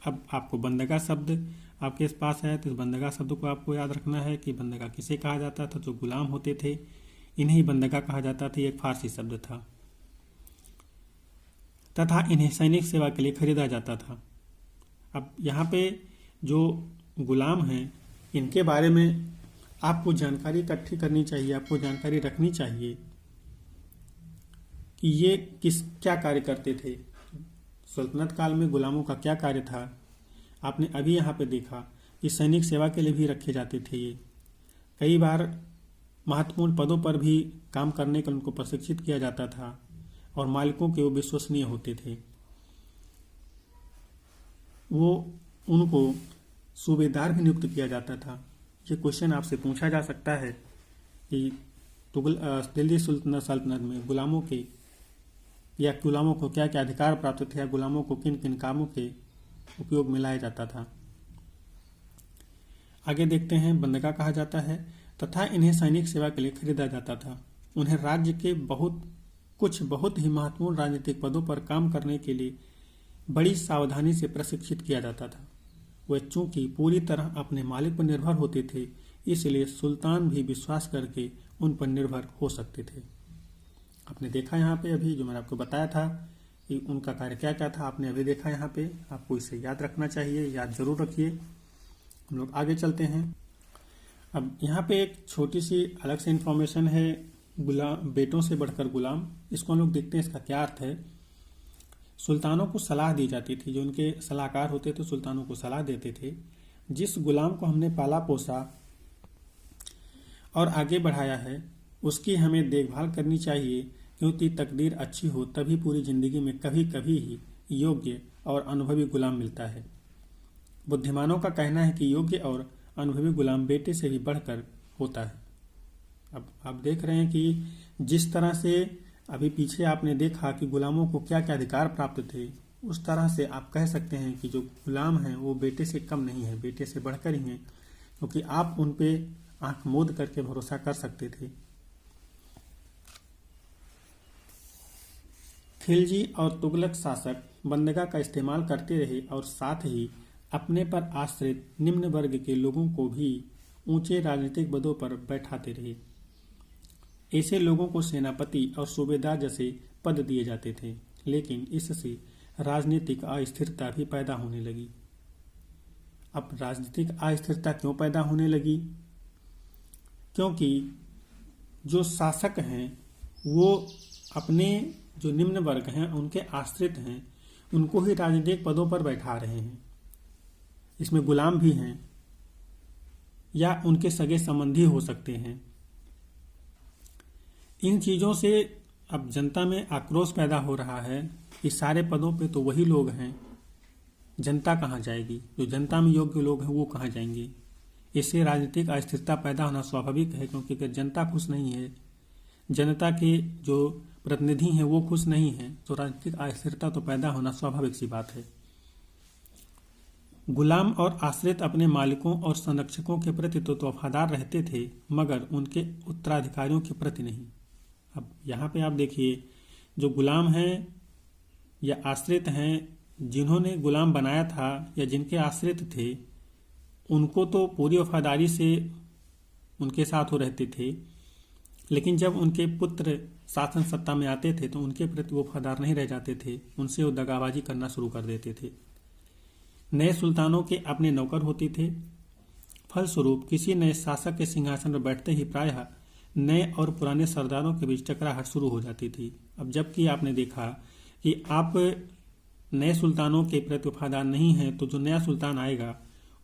S1: अब आपको बंदगा शब्द आपके पास है, तो इस बंदगा शब्द को आपको याद रखना है कि बंदगा किसे कहा जाता था। जो गुलाम होते थे इन्हें बंदगा कहा जाता था। ये एक फारसी शब्द था तथा इन्हें सैनिक सेवा के लिए खरीदा जाता था। अब यहाँ पे जो गुलाम हैं इनके बारे में आपको जानकारी इकट्ठी करनी चाहिए, आपको जानकारी रखनी चाहिए कि ये क्या कार्य करते थे। सल्तनत काल में गुलामों का क्या कार्य था। आपने अभी यहाँ पे देखा कि सैनिक सेवा के लिए भी रखे जाते थे। ये कई बार महत्वपूर्ण पदों पर भी काम करने के लिए उनको प्रशिक्षित किया जाता था और मालिकों के वो विश्वसनीय होते थे। वो उनको सूबेदार भी नियुक्त किया जाता था। ये क्वेश्चन आपसे पूछा जा सकता है कि दिल्ली सल्तनत में गुलामों को क्या क्या अधिकार प्राप्त थे या गुलामों को किन किन कामों के उपयोग में लाया जाता था। आगे देखते हैं। बंदगा कहा जाता है तथा इन्हें सैनिक सेवा के लिए खरीदा जाता था। उन्हें राज्य के बहुत ही महत्वपूर्ण राजनीतिक पदों पर काम करने के लिए बड़ी सावधानी से प्रशिक्षित किया जाता था। वे चूंकि पूरी तरह अपने मालिक पर निर्भर होते थे, इसलिए सुल्तान भी विश्वास करके उन पर निर्भर हो सकते थे। आपने देखा यहाँ पे अभी जो मैंने आपको बताया था कि उनका कार्य क्या क्या था, आपने अभी देखा यहाँ पे। आपको इसे याद रखना चाहिए, याद जरूर रखिए। हम लोग आगे चलते हैं। अब यहाँ पे एक छोटी सी अलग से इंफॉर्मेशन है, बेटों से बढ़कर गुलाम। इसको हम लोग देखते हैं इसका क्या अर्थ है। सुल्तानों को सलाह दी जाती थी, जो उनके सलाहकार होते थे सुल्तानों को सलाह देते थे। जिस गुलाम को हमने पाला पोसा और आगे बढ़ाया है उसकी हमें देखभाल करनी चाहिए, क्योंकि तकदीर अच्छी हो तभी पूरी जिंदगी में कभी कभी ही योग्य और अनुभवी गुलाम मिलता है। बुद्धिमानों का कहना है कि योग्य और अनुभवी गुलाम बेटे से भी बढ़कर होता है। अब आप देख रहे हैं कि जिस तरह से अभी पीछे आपने देखा कि गुलामों को क्या क्या अधिकार प्राप्त थे, उस तरह से आप कह सकते हैं कि जो गुलाम हैं वो बेटे से कम नहीं है, बेटे से बढ़कर ही हैं, क्योंकि आप उन पे आंख मूंद करके भरोसा कर सकते थे। खिलजी और तुगलक शासक बंदगा का इस्तेमाल करते रहे और साथ ही अपने पर आश्रित निम्न वर्ग के लोगों को भी ऊंचे राजनीतिक पदों पर बैठाते रहे। ऐसे लोगों को सेनापति और सूबेदार जैसे पद दिए जाते थे, लेकिन इससे राजनीतिक अस्थिरता भी पैदा होने लगी। अब राजनीतिक अस्थिरता क्यों पैदा होने लगी? क्योंकि जो शासक हैं वो अपने जो निम्न वर्ग हैं उनके आश्रित हैं, उनको ही राजनीतिक पदों पर बैठा रहे हैं। इसमें गुलाम भी हैं या उनके सगे संबंधी हो सकते हैं। इन चीजों से अब जनता में आक्रोश पैदा हो रहा है कि सारे पदों पे तो वही लोग हैं, जनता कहाँ जाएगी? जो जनता में योग्य लोग हैं वो कहाँ जाएंगे? इससे राजनीतिक अस्थिरता पैदा होना स्वाभाविक है, क्योंकि अगर जनता खुश नहीं है, जनता के जो प्रतिनिधि हैं वो खुश नहीं हैं, तो राजनीतिक अस्थिरता तो पैदा होना स्वाभाविक सी बात है। गुलाम और आश्रित अपने मालिकों और संरक्षकों के प्रति तो वफादार रहते थे, मगर उनके उत्तराधिकारियों के प्रति नहीं। अब यहाँ पे आप देखिए, जो गुलाम हैं या आश्रित हैं, जिन्होंने गुलाम बनाया था या जिनके आश्रित थे, उनको तो पूरी वफादारी से उनके साथ वो रहते थे, लेकिन जब उनके पुत्र शासन सत्ता में आते थे तो उनके प्रति वो वफादार नहीं रह जाते थे, उनसे वो दगाबाजी करना शुरू कर देते थे। नए सुल्तानों के अपने नौकर होते थे। फलस्वरूप किसी नए शासक के सिंहासन पर बैठते ही प्रायः नए और पुराने सरदारों के बीच टकराहट शुरू हो जाती थी। अब जबकि आपने देखा कि आप नए सुल्तानों के प्रति वफादार नहीं हैं, तो जो नया सुल्तान आएगा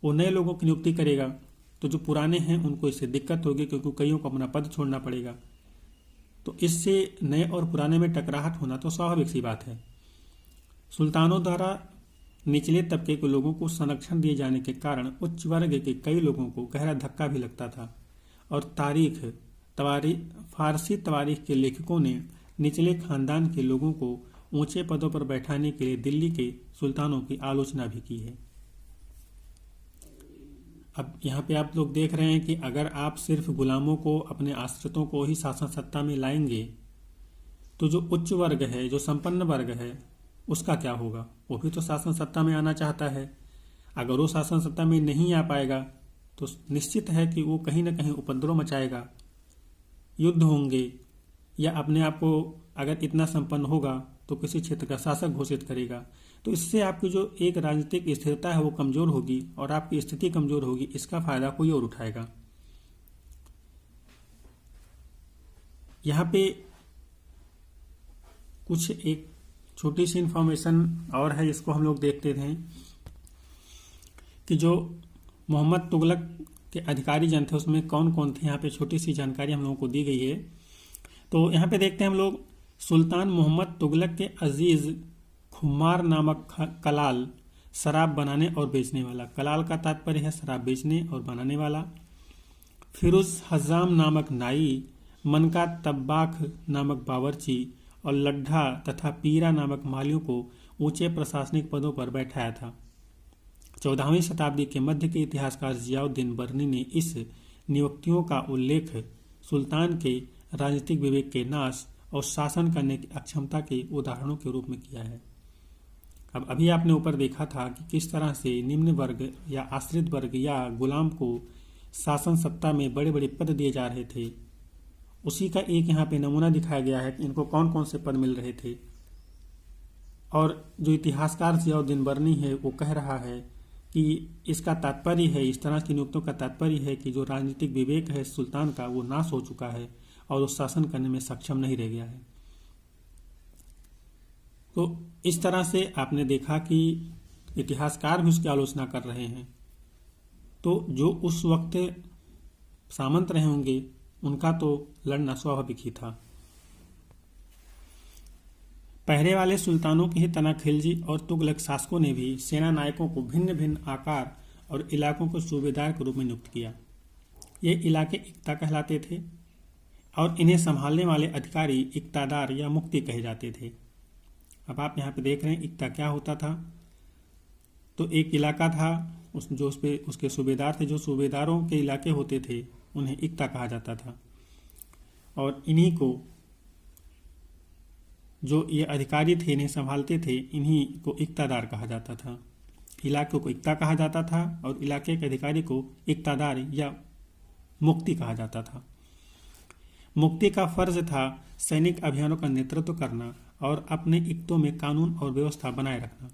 S1: वो नए लोगों की नियुक्ति करेगा, तो जो पुराने हैं उनको इससे दिक्कत होगी, क्योंकि कईयों को अपना पद छोड़ना पड़ेगा। तो इससे नए और पुराने में टकराहट होना तो स्वाभाविक सी बात है। सुल्तानों द्वारा निचले तबके के लोगों को संरक्षण दिए जाने के कारण उच्च वर्ग के कई लोगों को गहरा धक्का भी लगता था, और फारसी तवारीख के लेखकों ने निचले खानदान के लोगों को ऊंचे पदों पर बैठाने के लिए दिल्ली के सुल्तानों की आलोचना भी की है। अब यहाँ पे आप लोग देख रहे हैं कि अगर आप सिर्फ गुलामों को, अपने आश्रितों को ही शासन सत्ता में लाएंगे तो जो उच्च वर्ग है, जो संपन्न वर्ग है, उसका क्या होगा? वो भी तो शासन सत्ता में आना चाहता है। अगर वो शासन सत्ता में नहीं आ पाएगा तो निश्चित है कि वो कहीं ना कहीं उपद्रव मचाएगा, युद्ध होंगे, या अपने आप को अगर इतना संपन्न होगा तो किसी क्षेत्र का शासक घोषित करेगा। तो इससे आपकी जो एक राजनीतिक स्थिरता है वो कमजोर होगी और आपकी स्थिति कमजोर होगी। इसका फायदा कोई और उठाएगा। यहाँ पे कुछ एक छोटी सी इंफॉर्मेशन और है, इसको हम लोग देखते हैं कि जो मोहम्मद तुगलक के अधिकारी जन थे उसमें कौन कौन थे। यहाँ पे छोटी सी जानकारी हम लोगों को दी गई है। तो यहाँ पे देखते हैं हम लोग, सुल्तान मोहम्मद तुगलक के अजीज खुमार नामक कलाल, शराब बनाने और बेचने वाला। कलाल का तात्पर्य है शराब बेचने और बनाने वाला। फिरोज हजाम नामक नाई, मनका तब्बाख नामक बावर्ची और लड्ढा तथा पीरा नामक मालियों को ऊंचे प्रशासनिक पदों पर बैठाया था। 14वीं शताब्दी के मध्य के इतिहासकार जियाउद्दीन बर्नी ने इस नियुक्तियों का उल्लेख सुल्तान के राजनीतिक विवेक के नाश और शासन करने की अक्षमता के उदाहरणों के रूप में किया है। अब अभी आपने ऊपर देखा था कि किस तरह से निम्न वर्ग या आश्रित वर्ग या गुलाम को शासन सत्ता में बड़े बड़े पद दिए जा रहे थे। उसी का एक यहाँ पे नमूना दिखाया गया है कि इनको कौन कौन से पद मिल रहे थे। और जो इतिहासकार जियाउद्दीन बर्नी है वो कह रहा है कि इसका तात्पर्य है, इस तरह की नियुक्तियों का तात्पर्य है कि जो राजनीतिक विवेक है सुल्तान का वो नाश हो चुका है और वो शासन करने में सक्षम नहीं रह गया है। तो इस तरह से आपने देखा कि इतिहासकार भी उसकी आलोचना कर रहे हैं। तो जो उस वक्त सामंत रहे होंगे उनका तो लड़ना स्वाभाविक ही था। पहले वाले सुल्तानों के ही तना खिलजी और तुगलक शासकों ने भी सेना नायकों को भिन्न भिन्न आकार और इलाकों को सूबेदार के रूप में नियुक्त किया। ये इलाके इक्ता कहलाते थे और इन्हें संभालने वाले अधिकारी इक्तादार या मुक्ति कहे जाते थे। अब आप यहाँ पे देख रहे हैं इक्ता क्या होता था। तो एक इलाका था जो उस पे उसके सूबेदार थे। जो सूबेदारों के इलाके होते थे उन्हें इक्ता कहा जाता था और इन्हीं को जो ये अधिकारी थे इन्हें संभालते थे, इन्हीं को इक्तादार कहा जाता था। इलाके को इक्ता कहा जाता था और इलाके के अधिकारी को इक्तादार या मुक्ति कहा जाता था। मुक्ति का फर्ज था सैनिक अभियानों का नेतृत्व करना और अपने इक्तों में कानून और व्यवस्था बनाए रखना।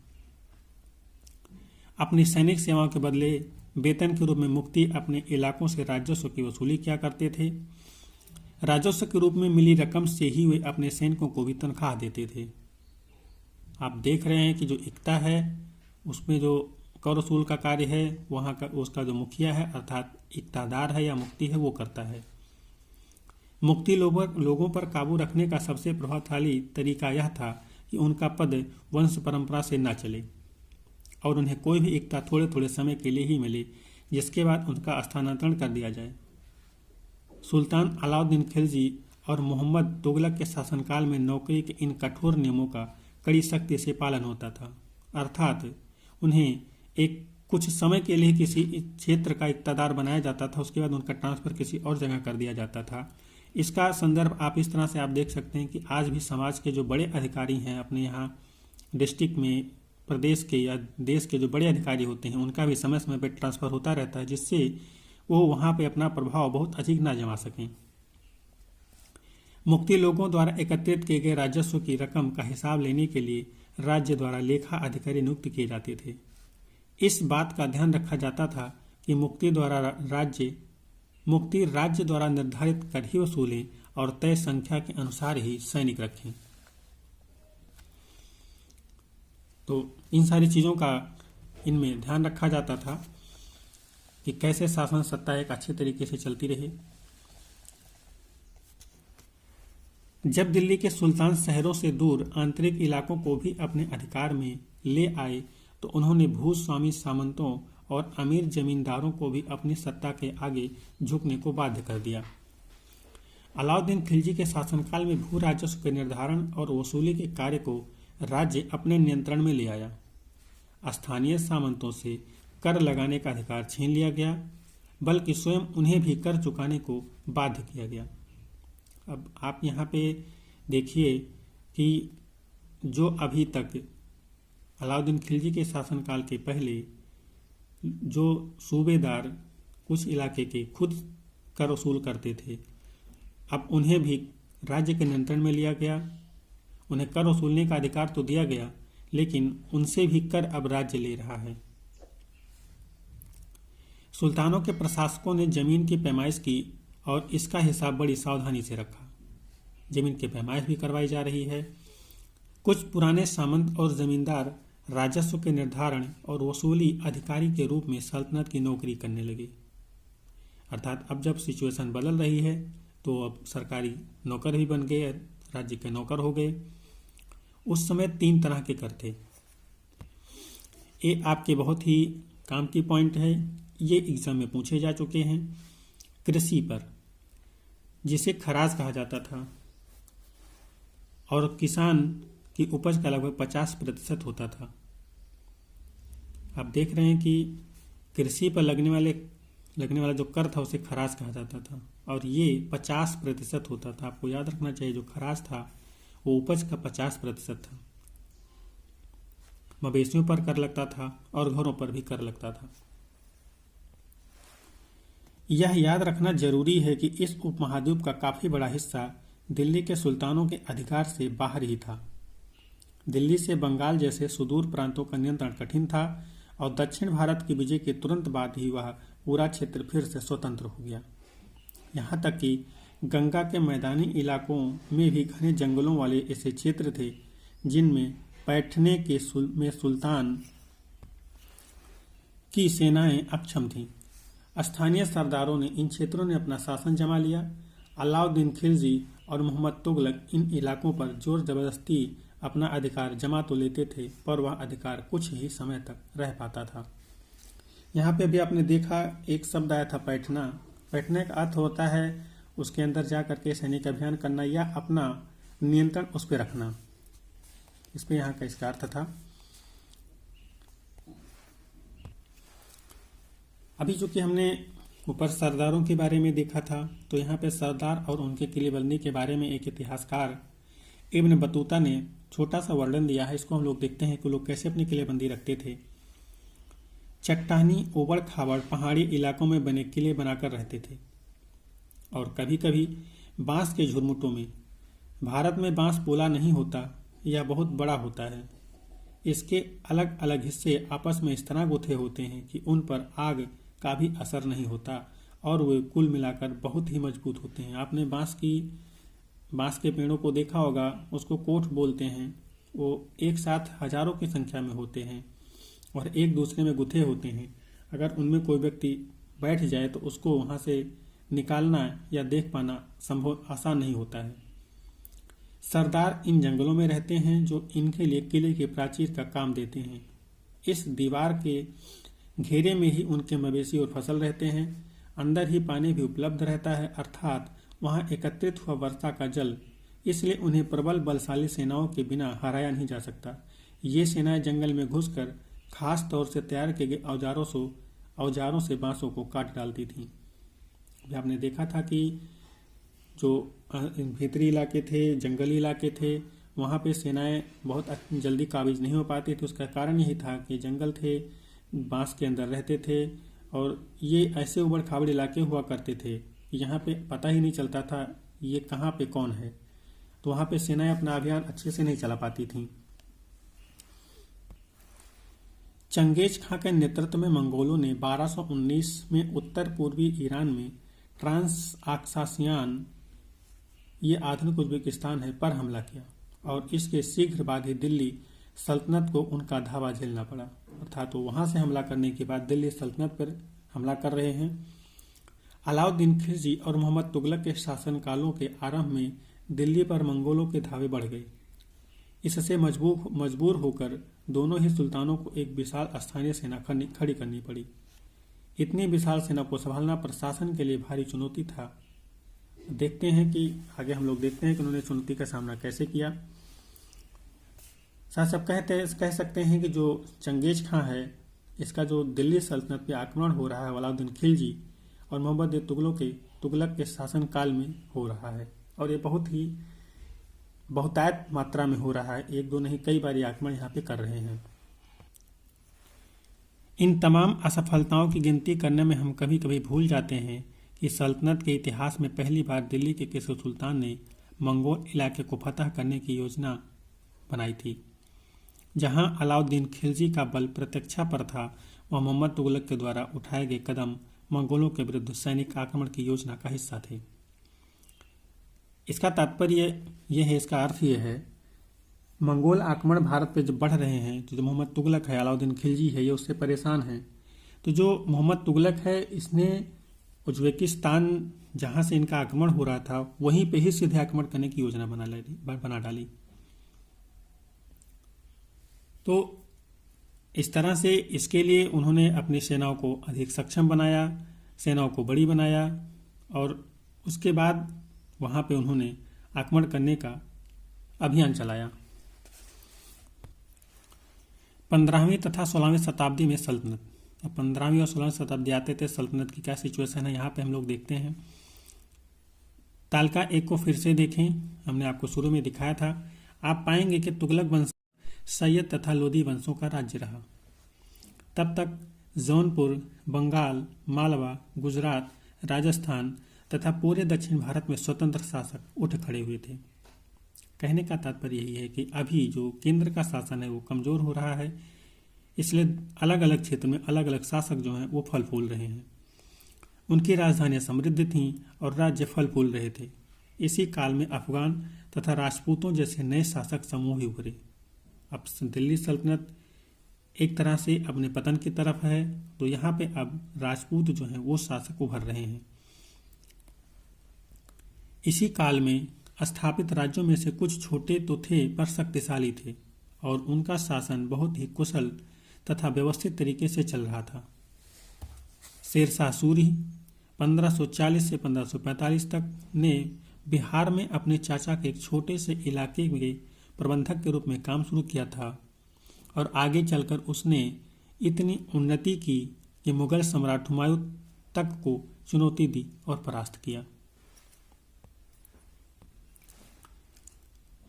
S1: अपनी सैनिक सेवाओं के बदले वेतन के रूप में मुक्ति अपने इलाकों से राजस्व की वसूली किया करते थे। राजस्व के रूप में मिली रकम से ही वे अपने सैनिकों को भी तनख्वाह देते थे। आप देख रहे हैं कि जो इक्ता है उसमें जो कर वसूल का कार्य है वहाँ का उसका जो मुखिया है अर्थात इक्तादार है या मुक्ति है वो करता है। मुक्ति लोगों पर काबू रखने का सबसे प्रभावशाली तरीका यह था कि उनका पद वंश परंपरा से न चले और उन्हें कोई भी इक्ता थोड़े थोड़े समय के लिए ही मिले, जिसके बाद उनका स्थानांतरण कर दिया जाए। सुल्तान अलाउद्दीन खिलजी और मोहम्मद तुगलक के शासनकाल में नौकरी के इन कठोर नियमों का कड़ी सख्ती से पालन होता था। अर्थात उन्हें एक कुछ समय के लिए किसी क्षेत्र का इक्तादार बनाया जाता था, उसके बाद उनका ट्रांसफर किसी और जगह कर दिया जाता था। इसका संदर्भ आप इस तरह से आप देख सकते हैं कि आज भी समाज के जो बड़े अधिकारी हैं अपने यहाँ डिस्ट्रिक्ट में, प्रदेश के या देश के जो बड़े अधिकारी होते हैं उनका भी समय समय पर ट्रांसफर होता रहता है, जिससे वो वहाँ पे अपना प्रभाव बहुत अधिक ना जमा सकें। मुक्ति लोगों द्वारा एकत्रित किए गए राजस्व की रकम का हिसाब लेने के लिए राज्य द्वारा लेखा अधिकारी नियुक्त किए जाते थे। इस बात का ध्यान रखा जाता था कि मुक्ति राज्य द्वारा निर्धारित कर ही वसूलें और तय संख्या के अनुसार ही सैनिक रखें। तो इन सारी चीज़ों का इनमें ध्यान रखा जाता था कि कैसे शासन सत्ता एक अच्छे तरीके से चलती रहे। जब दिल्ली के सुल्तान शहरों से दूर आंतरिक इलाकों को भी अपने अधिकार में ले आए तो उन्होंने भूस्वामी सामंतों और अमीर जमींदारों को भी अपनी सत्ता के आगे झुकने को बाध्य कर दिया। अलाउद्दीन खिलजी के शासनकाल में भू राजस्व के निर्धारण और वसूली के कार्य को राज्य अपने नियंत्रण में ले आया। स्थानीय सामंतों से कर लगाने का अधिकार छीन लिया गया, बल्कि स्वयं उन्हें भी कर चुकाने को बाध्य किया गया। अब आप यहाँ पे देखिए कि जो अभी तक अलाउद्दीन खिलजी के शासनकाल के पहले जो सूबेदार कुछ इलाके के खुद कर वसूल करते थे, अब उन्हें भी राज्य के नियंत्रण में लिया गया। उन्हें कर वसूलने का अधिकार तो दिया गया, लेकिन उनसे भी कर अब राज्य ले रहा है। सुल्तानों के प्रशासकों ने जमीन की पैमाइश की और इसका हिसाब बड़ी सावधानी से रखा। जमीन की पैमाइश भी करवाई जा रही है। कुछ पुराने सामंत और जमींदार राजस्व के निर्धारण और वसूली अधिकारी के रूप में सल्तनत की नौकरी करने लगे। अर्थात अब जब सिचुएशन बदल रही है तो अब सरकारी नौकर भी बन गए, राज्य के नौकर हो गए। उस समय 3 तरह के कर थे। ये आपके बहुत ही काम की पॉइंट है, ये एग्जाम में पूछे जा चुके हैं। कृषि पर, जिसे खराज कहा जाता था और किसान की उपज का लगभग 50% होता था। आप देख रहे हैं कि कृषि पर लगने वाला जो कर था उसे खराज कहा जाता था और ये 50% होता था। आपको याद रखना चाहिए, जो खराज था वो उपज का 50% था। मवेशियों पर कर लगता था और घरों पर भी कर लगता था। यह याद रखना जरूरी है कि इस उपमहाद्वीप का काफी बड़ा हिस्सा दिल्ली के सुल्तानों के अधिकार से बाहर ही था। दिल्ली से बंगाल जैसे सुदूर प्रांतों का नियंत्रण कठिन था और दक्षिण भारत की विजय के तुरंत बाद ही वह पूरा क्षेत्र फिर से स्वतंत्र हो गया। यहाँ तक कि गंगा के मैदानी इलाकों में भी घने जंगलों वाले ऐसे क्षेत्र थे जिनमें बैठने के में सुल्तान की सेनाएं अक्षम थीं। स्थानीय सरदारों ने इन क्षेत्रों ने अपना शासन जमा लिया। अलाउद्दीन खिलजी और मोहम्मद तुगलक इन इलाकों पर जोर जबरदस्ती अपना अधिकार जमा तो लेते थे, पर वह अधिकार कुछ ही समय तक रह पाता था। यहाँ पे भी आपने देखा एक शब्द आया था पैठना। पैठने का अर्थ होता है उसके अंदर जा करके सैनिक अभियान करना या अपना नियंत्रण उस पर रखना। इस पे यहाँ का इसका अर्थ था। अभी चूंकि हमने ऊपर सरदारों के बारे में देखा था, तो यहाँ पे सरदार और उनके किलेबंदी के बारे में एक इतिहासकार इब्न बतूता ने छोटा सा वर्णन दिया है। इसको हम लोग देखते हैं कि लोग कैसे अपनी किलेबंदी रखते थे। चट्टानी ओबड़ खाबड़ पहाड़ी इलाकों में बने किले बनाकर रहते थे और कभी कभी बांस के झुरमुटों में। भारत में बांस पोला नहीं होता, यह बहुत बड़ा होता है। इसके अलग अलग हिस्से आपस में इस तरह गुथे होते हैं कि उन पर आग का भी असर नहीं होता और वे कुल मिलाकर बहुत ही मजबूत होते हैं। आपने बांस के पेड़ों को देखा होगा, उसको कोठ बोलते हैं। वो एक साथ हजारों की संख्या में होते हैं और एक दूसरे में गुथे होते हैं। अगर उनमें कोई व्यक्ति बैठ जाए तो उसको वहां से निकालना या देख पाना संभव आसान नहीं होता है। सरदार इन जंगलों में रहते हैं जो इनके लिए किले के प्राचीर का काम देते हैं। इस दीवार के घेरे में ही उनके मवेशी और फसल रहते हैं। अंदर ही पानी भी उपलब्ध रहता है, अर्थात वहां एकत्रित हुआ वर्षा का जल, इसलिए उन्हें प्रबल बलशाली सेनाओं के बिना हराया नहीं जा सकता। ये सेनाएं जंगल में घुसकर खास तौर से तैयार किए गए औजारों से बांसों को काट डालती थीं। आपने देखा था कि जो भीतरी इलाके थे, जंगली इलाके थे, वहाँ पे सेनाएं बहुत जल्दी काबिज नहीं हो पाती थी। उसका कारण यही था कि जंगल थे, बांस के अंदर रहते थे और ये ऐसे उबड़ खाबड़ इलाके हुआ करते थे कि यहाँ पे पता ही नहीं चलता था ये कहाँ पे कौन है। तो वहाँ पे सेनाएं अपना अभियान अच्छे से नहीं चला पाती थीं। चंगेज खां के नेतृत्व में मंगोलों ने 1219 में उत्तर पूर्वी ईरान में ट्रांस आक्सासियान, ये आधुनिक उज्बेकिस्तान है, पर हमला किया और इसके शीघ्र बाद ही दिल्ली सल्तनत को उनका धावा झेलना पड़ा। अर्थात तो वहां से हमला करने के बाद दिल्ली सल्तनत पर हमला कर रहे हैं। अलाउद्दीन खिलजी और मोहम्मद तुगलक के शासनकालों के आरंभ में दिल्ली पर मंगोलों के धावे बढ़ गए। इससे मजबूर होकर दोनों ही सुल्तानों को एक विशाल स्थानीय सेना खड़ी करनी पड़ी। इतनी विशाल सेना को संभालना प्रशासन के लिए भारी चुनौती था। देखते हैं कि आगे हम लोग देखते हैं कि उन्होंने चुनौती का सामना कैसे किया। साथ सब कह सकते हैं कि जो चंगेज खां है इसका जो दिल्ली सल्तनत पे आक्रमण हो रहा है अलाउद्दीन खिलजी और मोहम्मद तुगलक के शासनकाल में हो रहा है। और ये बहुत ही बहुतायत मात्रा में हो रहा है, एक दो नहीं कई बार ये आक्रमण यहाँ पे कर रहे हैं। इन तमाम असफलताओं की गिनती करने में हम कभी कभी भूल जाते हैं कि सल्तनत के इतिहास में पहली बार दिल्ली के केसर सुल्तान ने मंगोल इलाके को फतह करने की योजना बनाई थी। जहां अलाउद्दीन खिलजी का बल प्रत्यक्षा पर था, वह मोहम्मद तुगलक के द्वारा उठाए गए कदम मंगोलों के विरुद्ध सैनिक आक्रमण की योजना का हिस्सा थे। इसका तात्पर्य यह है, इसका अर्थ यह है, मंगोल आक्रमण भारत पे जब बढ़ रहे हैं तो जो मोहम्मद तुगलक है, अलाउद्दीन खिलजी है, ये उससे परेशान हैं। तो जो मोहम्मद तुगलक है, इसने उज्बेकिस्तान जहां से इनका आक्रमण हो रहा था वहीं पे ही सीधे आक्रमण करने की योजना बना डाली। तो इस तरह से इसके लिए उन्होंने अपनी सेनाओं को अधिक सक्षम बनाया, सेनाओं को बड़ी बनाया और उसके बाद वहां पे उन्होंने आक्रमण करने का अभियान चलाया। 15वीं तथा 16वीं शताब्दी में सल्तनत, अब 15वीं और 16वीं शताब्दी आते थे, सल्तनत की क्या सिचुएशन है यहाँ पे हम लोग देखते हैं। तालिका एक को फिर से देखें, हमने आपको शुरू में दिखाया था। आप पाएंगे कि तुगलक वंश सैयद तथा लोदी वंशों का राज्य रहा। तब तक जौनपुर, बंगाल, मालवा, गुजरात, राजस्थान तथा पूरे दक्षिण भारत में स्वतंत्र शासक उठ खड़े हुए थे। कहने का तात्पर्य यही है कि अभी जो केंद्र का शासन है वो कमजोर हो रहा है, इसलिए अलग अलग क्षेत्र में अलग अलग शासक जो हैं वो फल फूल रहे हैं। उनकी राजधानियां समृद्ध थीं और राज्य फल फूल रहे थे। इसी काल में अफगान तथा राजपूतों जैसे नए शासक समूह ही उभरे। अब दिल्ली सल्तनत एक तरह से अपने पतन की तरफ है, तो यहाँ पे अब राजपूत जो हैं वो शासक उभर रहे हैं। इसी काल में स्थापित राज्यों में से कुछ छोटे तो थे पर शक्तिशाली थे और उनका शासन बहुत ही कुशल तथा व्यवस्थित तरीके से चल रहा था। शेरशाह सूरी 1540 से 1545 तक ने बिहार में अपने चाचा के एक छोटे से इलाके में प्रबंधक के रूप में काम शुरू किया था और आगे चलकर उसने इतनी उन्नति की कि मुगल सम्राट हुमायूं तक को चुनौती दी और परास्त किया।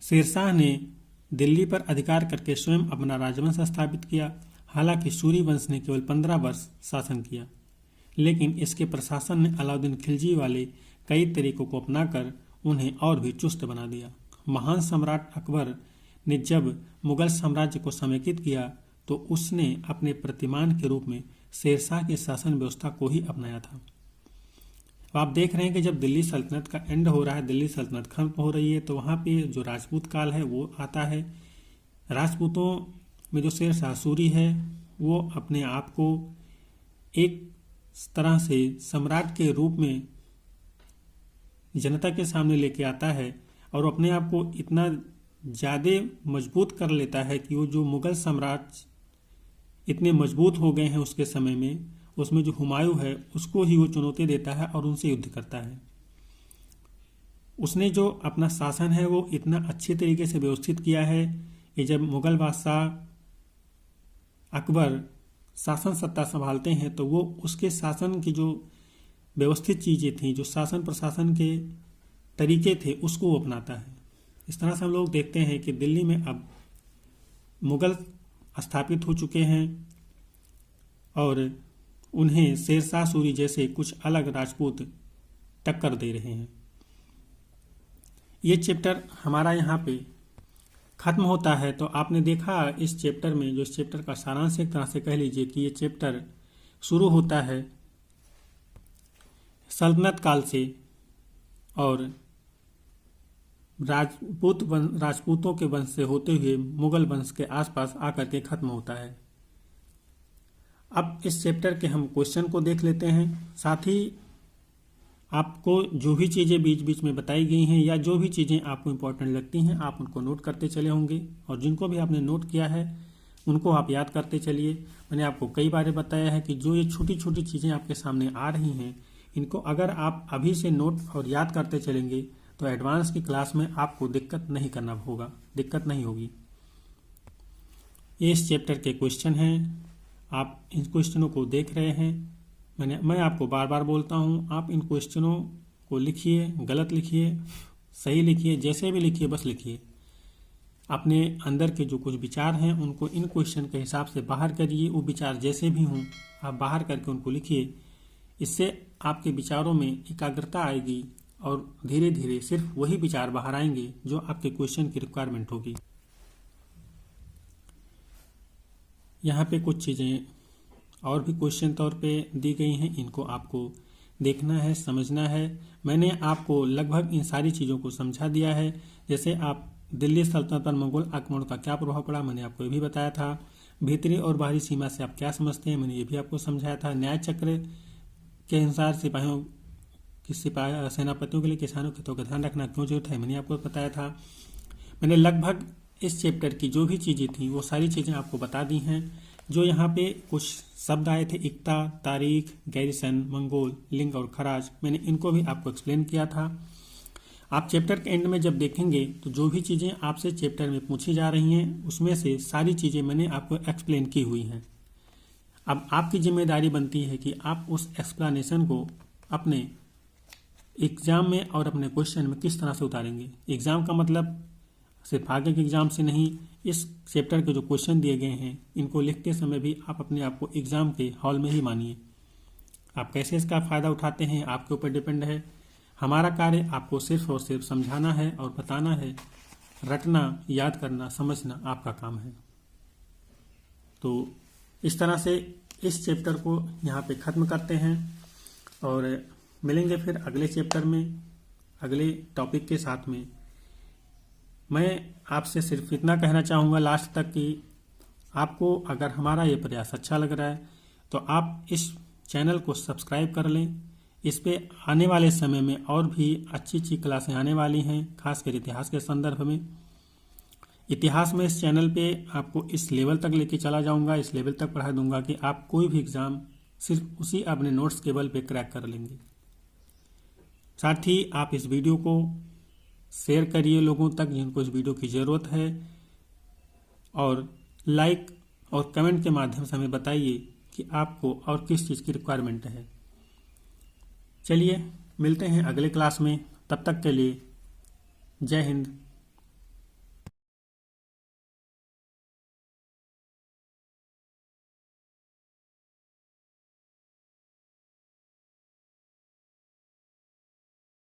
S1: शेरशाह ने दिल्ली पर अधिकार करके स्वयं अपना राजवंश स्थापित किया। हालांकि सूरी वंश ने केवल 15 वर्ष शासन किया, लेकिन इसके प्रशासन ने अलाउद्दीन खिलजी वाले कई तरीकों को अपनाकर उन्हें और भी चुस्त बना दिया। महान सम्राट अकबर ने जब मुगल साम्राज्य को समेकित किया तो उसने अपने प्रतिमान के रूप में शेरशाह की शासन व्यवस्था को ही अपनाया था। तो आप देख रहे हैं कि जब दिल्ली सल्तनत का एंड हो रहा है, दिल्ली सल्तनत खत्म हो रही है, तो वहाँ पे जो राजपूत काल है वो आता है। राजपूतों में जो शेरशाह सूरी है वो अपने आप को एक तरह से सम्राट के रूप में जनता के सामने लेके आता है और अपने आप को इतना ज़्यादा मजबूत कर लेता है कि वो जो मुगल सम्राट इतने मजबूत हो गए हैं उसके समय में, उसमें जो हुमायूं है उसको ही वो चुनौती देता है और उनसे युद्ध करता है। उसने जो अपना शासन है वो इतना अच्छे तरीके से व्यवस्थित किया है कि जब मुगल बादशाह अकबर शासन सत्ता संभालते हैं तो वो उसके शासन की जो व्यवस्थित चीज़ें थी, जो शासन प्रशासन के तरीके थे, उसको वो अपनाता है। इस तरह से हम लोग देखते हैं कि दिल्ली में अब मुगल स्थापित हो चुके हैं और उन्हें शेरशाह सूरी जैसे कुछ अलग राजपूत टक्कर दे रहे हैं। ये चैप्टर हमारा यहाँ पे खत्म होता है। तो आपने देखा इस चैप्टर में, जो इस चैप्टर का सारांश एक तरह से कह लीजिए कि ये चैप्टर शुरू होता है सल्तनत काल से और राजपूतों के वंश से होते हुए मुगल वंश के आसपास आकर के खत्म होता है। अब इस चैप्टर के हम क्वेश्चन को देख लेते हैं। साथ ही आपको जो भी चीज़ें बीच बीच में बताई गई हैं या जो भी चीज़ें आपको इम्पोर्टेंट लगती हैं आप उनको नोट करते चले होंगे और जिनको भी आपने नोट किया है उनको आप याद करते चलिए। मैंने आपको कई बार बताया है कि जो ये छोटी छोटी चीज़ें आपके सामने आ रही हैं इनको अगर आप अभी से नोट और याद करते चलेंगे तो एडवांस की क्लास में आपको दिक्कत नहीं होगी। ये इस चैप्टर के क्वेश्चन हैं आप इन क्वेश्चनों को देख रहे हैं। मैं आपको बार बार बोलता हूँ, आप इन क्वेश्चनों को लिखिए, गलत लिखिए, सही लिखिए, जैसे भी लिखिए बस लिखिए। अपने अंदर के जो कुछ विचार हैं उनको इन क्वेश्चन के हिसाब से बाहर करिए। वो विचार जैसे भी हों आप बाहर करके उनको लिखिए। इससे आपके विचारों में एकाग्रता आएगी और धीरे धीरे सिर्फ वही विचार बाहर आएंगे जो आपके क्वेश्चन की रिक्वायरमेंट होगी। यहाँ पे कुछ चीज़ें और भी क्वेश्चन तौर पे दी गई हैं, इनको आपको देखना है, समझना है। मैंने आपको लगभग इन सारी चीज़ों को समझा दिया है। जैसे आप दिल्ली सल्तनत पर मंगोल आक्रमण का क्या प्रभाव पड़ा, मैंने आपको ये भी बताया था। भीतरी और बाहरी सीमा से आप क्या समझते हैं, मैंने ये भी आपको समझाया था। न्याय चक्र के अनुसार सेनापतियों के लिए किसानों के हितों का ध्यान रखना क्यों जरूरत है, मैंने आपको बताया था। मैंने लगभग इस चैप्टर की जो भी चीज़ें थी वो सारी चीज़ें आपको बता दी हैं। जो यहाँ पे कुछ शब्द आए थे, इक्ता, तारीख, गैरिसन, मंगोल, लिंग और खराज, मैंने इनको भी आपको एक्सप्लेन किया था। आप चैप्टर के एंड में जब देखेंगे तो जो भी चीज़ें आपसे चैप्टर में पूछी जा रही हैं उसमें से सारी चीज़ें मैंने आपको एक्सप्लेन की हुई हैं। अब आपकी जिम्मेदारी बनती है कि आप उस एक्सप्लेनेशन को अपने एग्ज़ाम में और अपने क्वेश्चन में किस तरह से उतारेंगे। एग्ज़ाम का मतलब सिर्फ आगे के एग्ज़ाम से नहीं, इस चैप्टर के जो क्वेश्चन दिए गए हैं इनको लिखते समय भी आप अपने आप को एग्ज़ाम के हॉल में ही मानिए। आप कैसे इसका फ़ायदा उठाते हैं आपके ऊपर डिपेंड है। हमारा कार्य आपको सिर्फ और सिर्फ समझाना है और बताना है। रटना, याद करना, समझना आपका काम है। तो इस तरह से इस चैप्टर को यहाँ पे ख़त्म करते हैं और मिलेंगे फिर अगले चैप्टर में, अगले टॉपिक के साथ में। मैं आपसे सिर्फ इतना कहना चाहूँगा लास्ट तक कि आपको अगर हमारा ये प्रयास अच्छा लग रहा है तो आप इस चैनल को सब्सक्राइब कर लें। इस पे आने वाले समय में और भी अच्छी अच्छी क्लासें आने वाली हैं, खासकर इतिहास के संदर्भ में। इतिहास में इस चैनल पे आपको इस लेवल तक लेके चला जाऊंगा, इस लेवल तक पढ़ा दूंगा कि आप कोई भी एग्ज़ाम सिर्फ उसी अपने नोट्स के बल पे क्रैक कर लेंगे। साथ ही आप इस वीडियो को शेयर करिए लोगों तक जिनको इस वीडियो की ज़रूरत है, और लाइक और कमेंट के माध्यम से हमें बताइए कि आपको और किस चीज़ की रिक्वायरमेंट है। चलिए मिलते हैं अगले क्लास में, तब तक के लिए जय हिंद,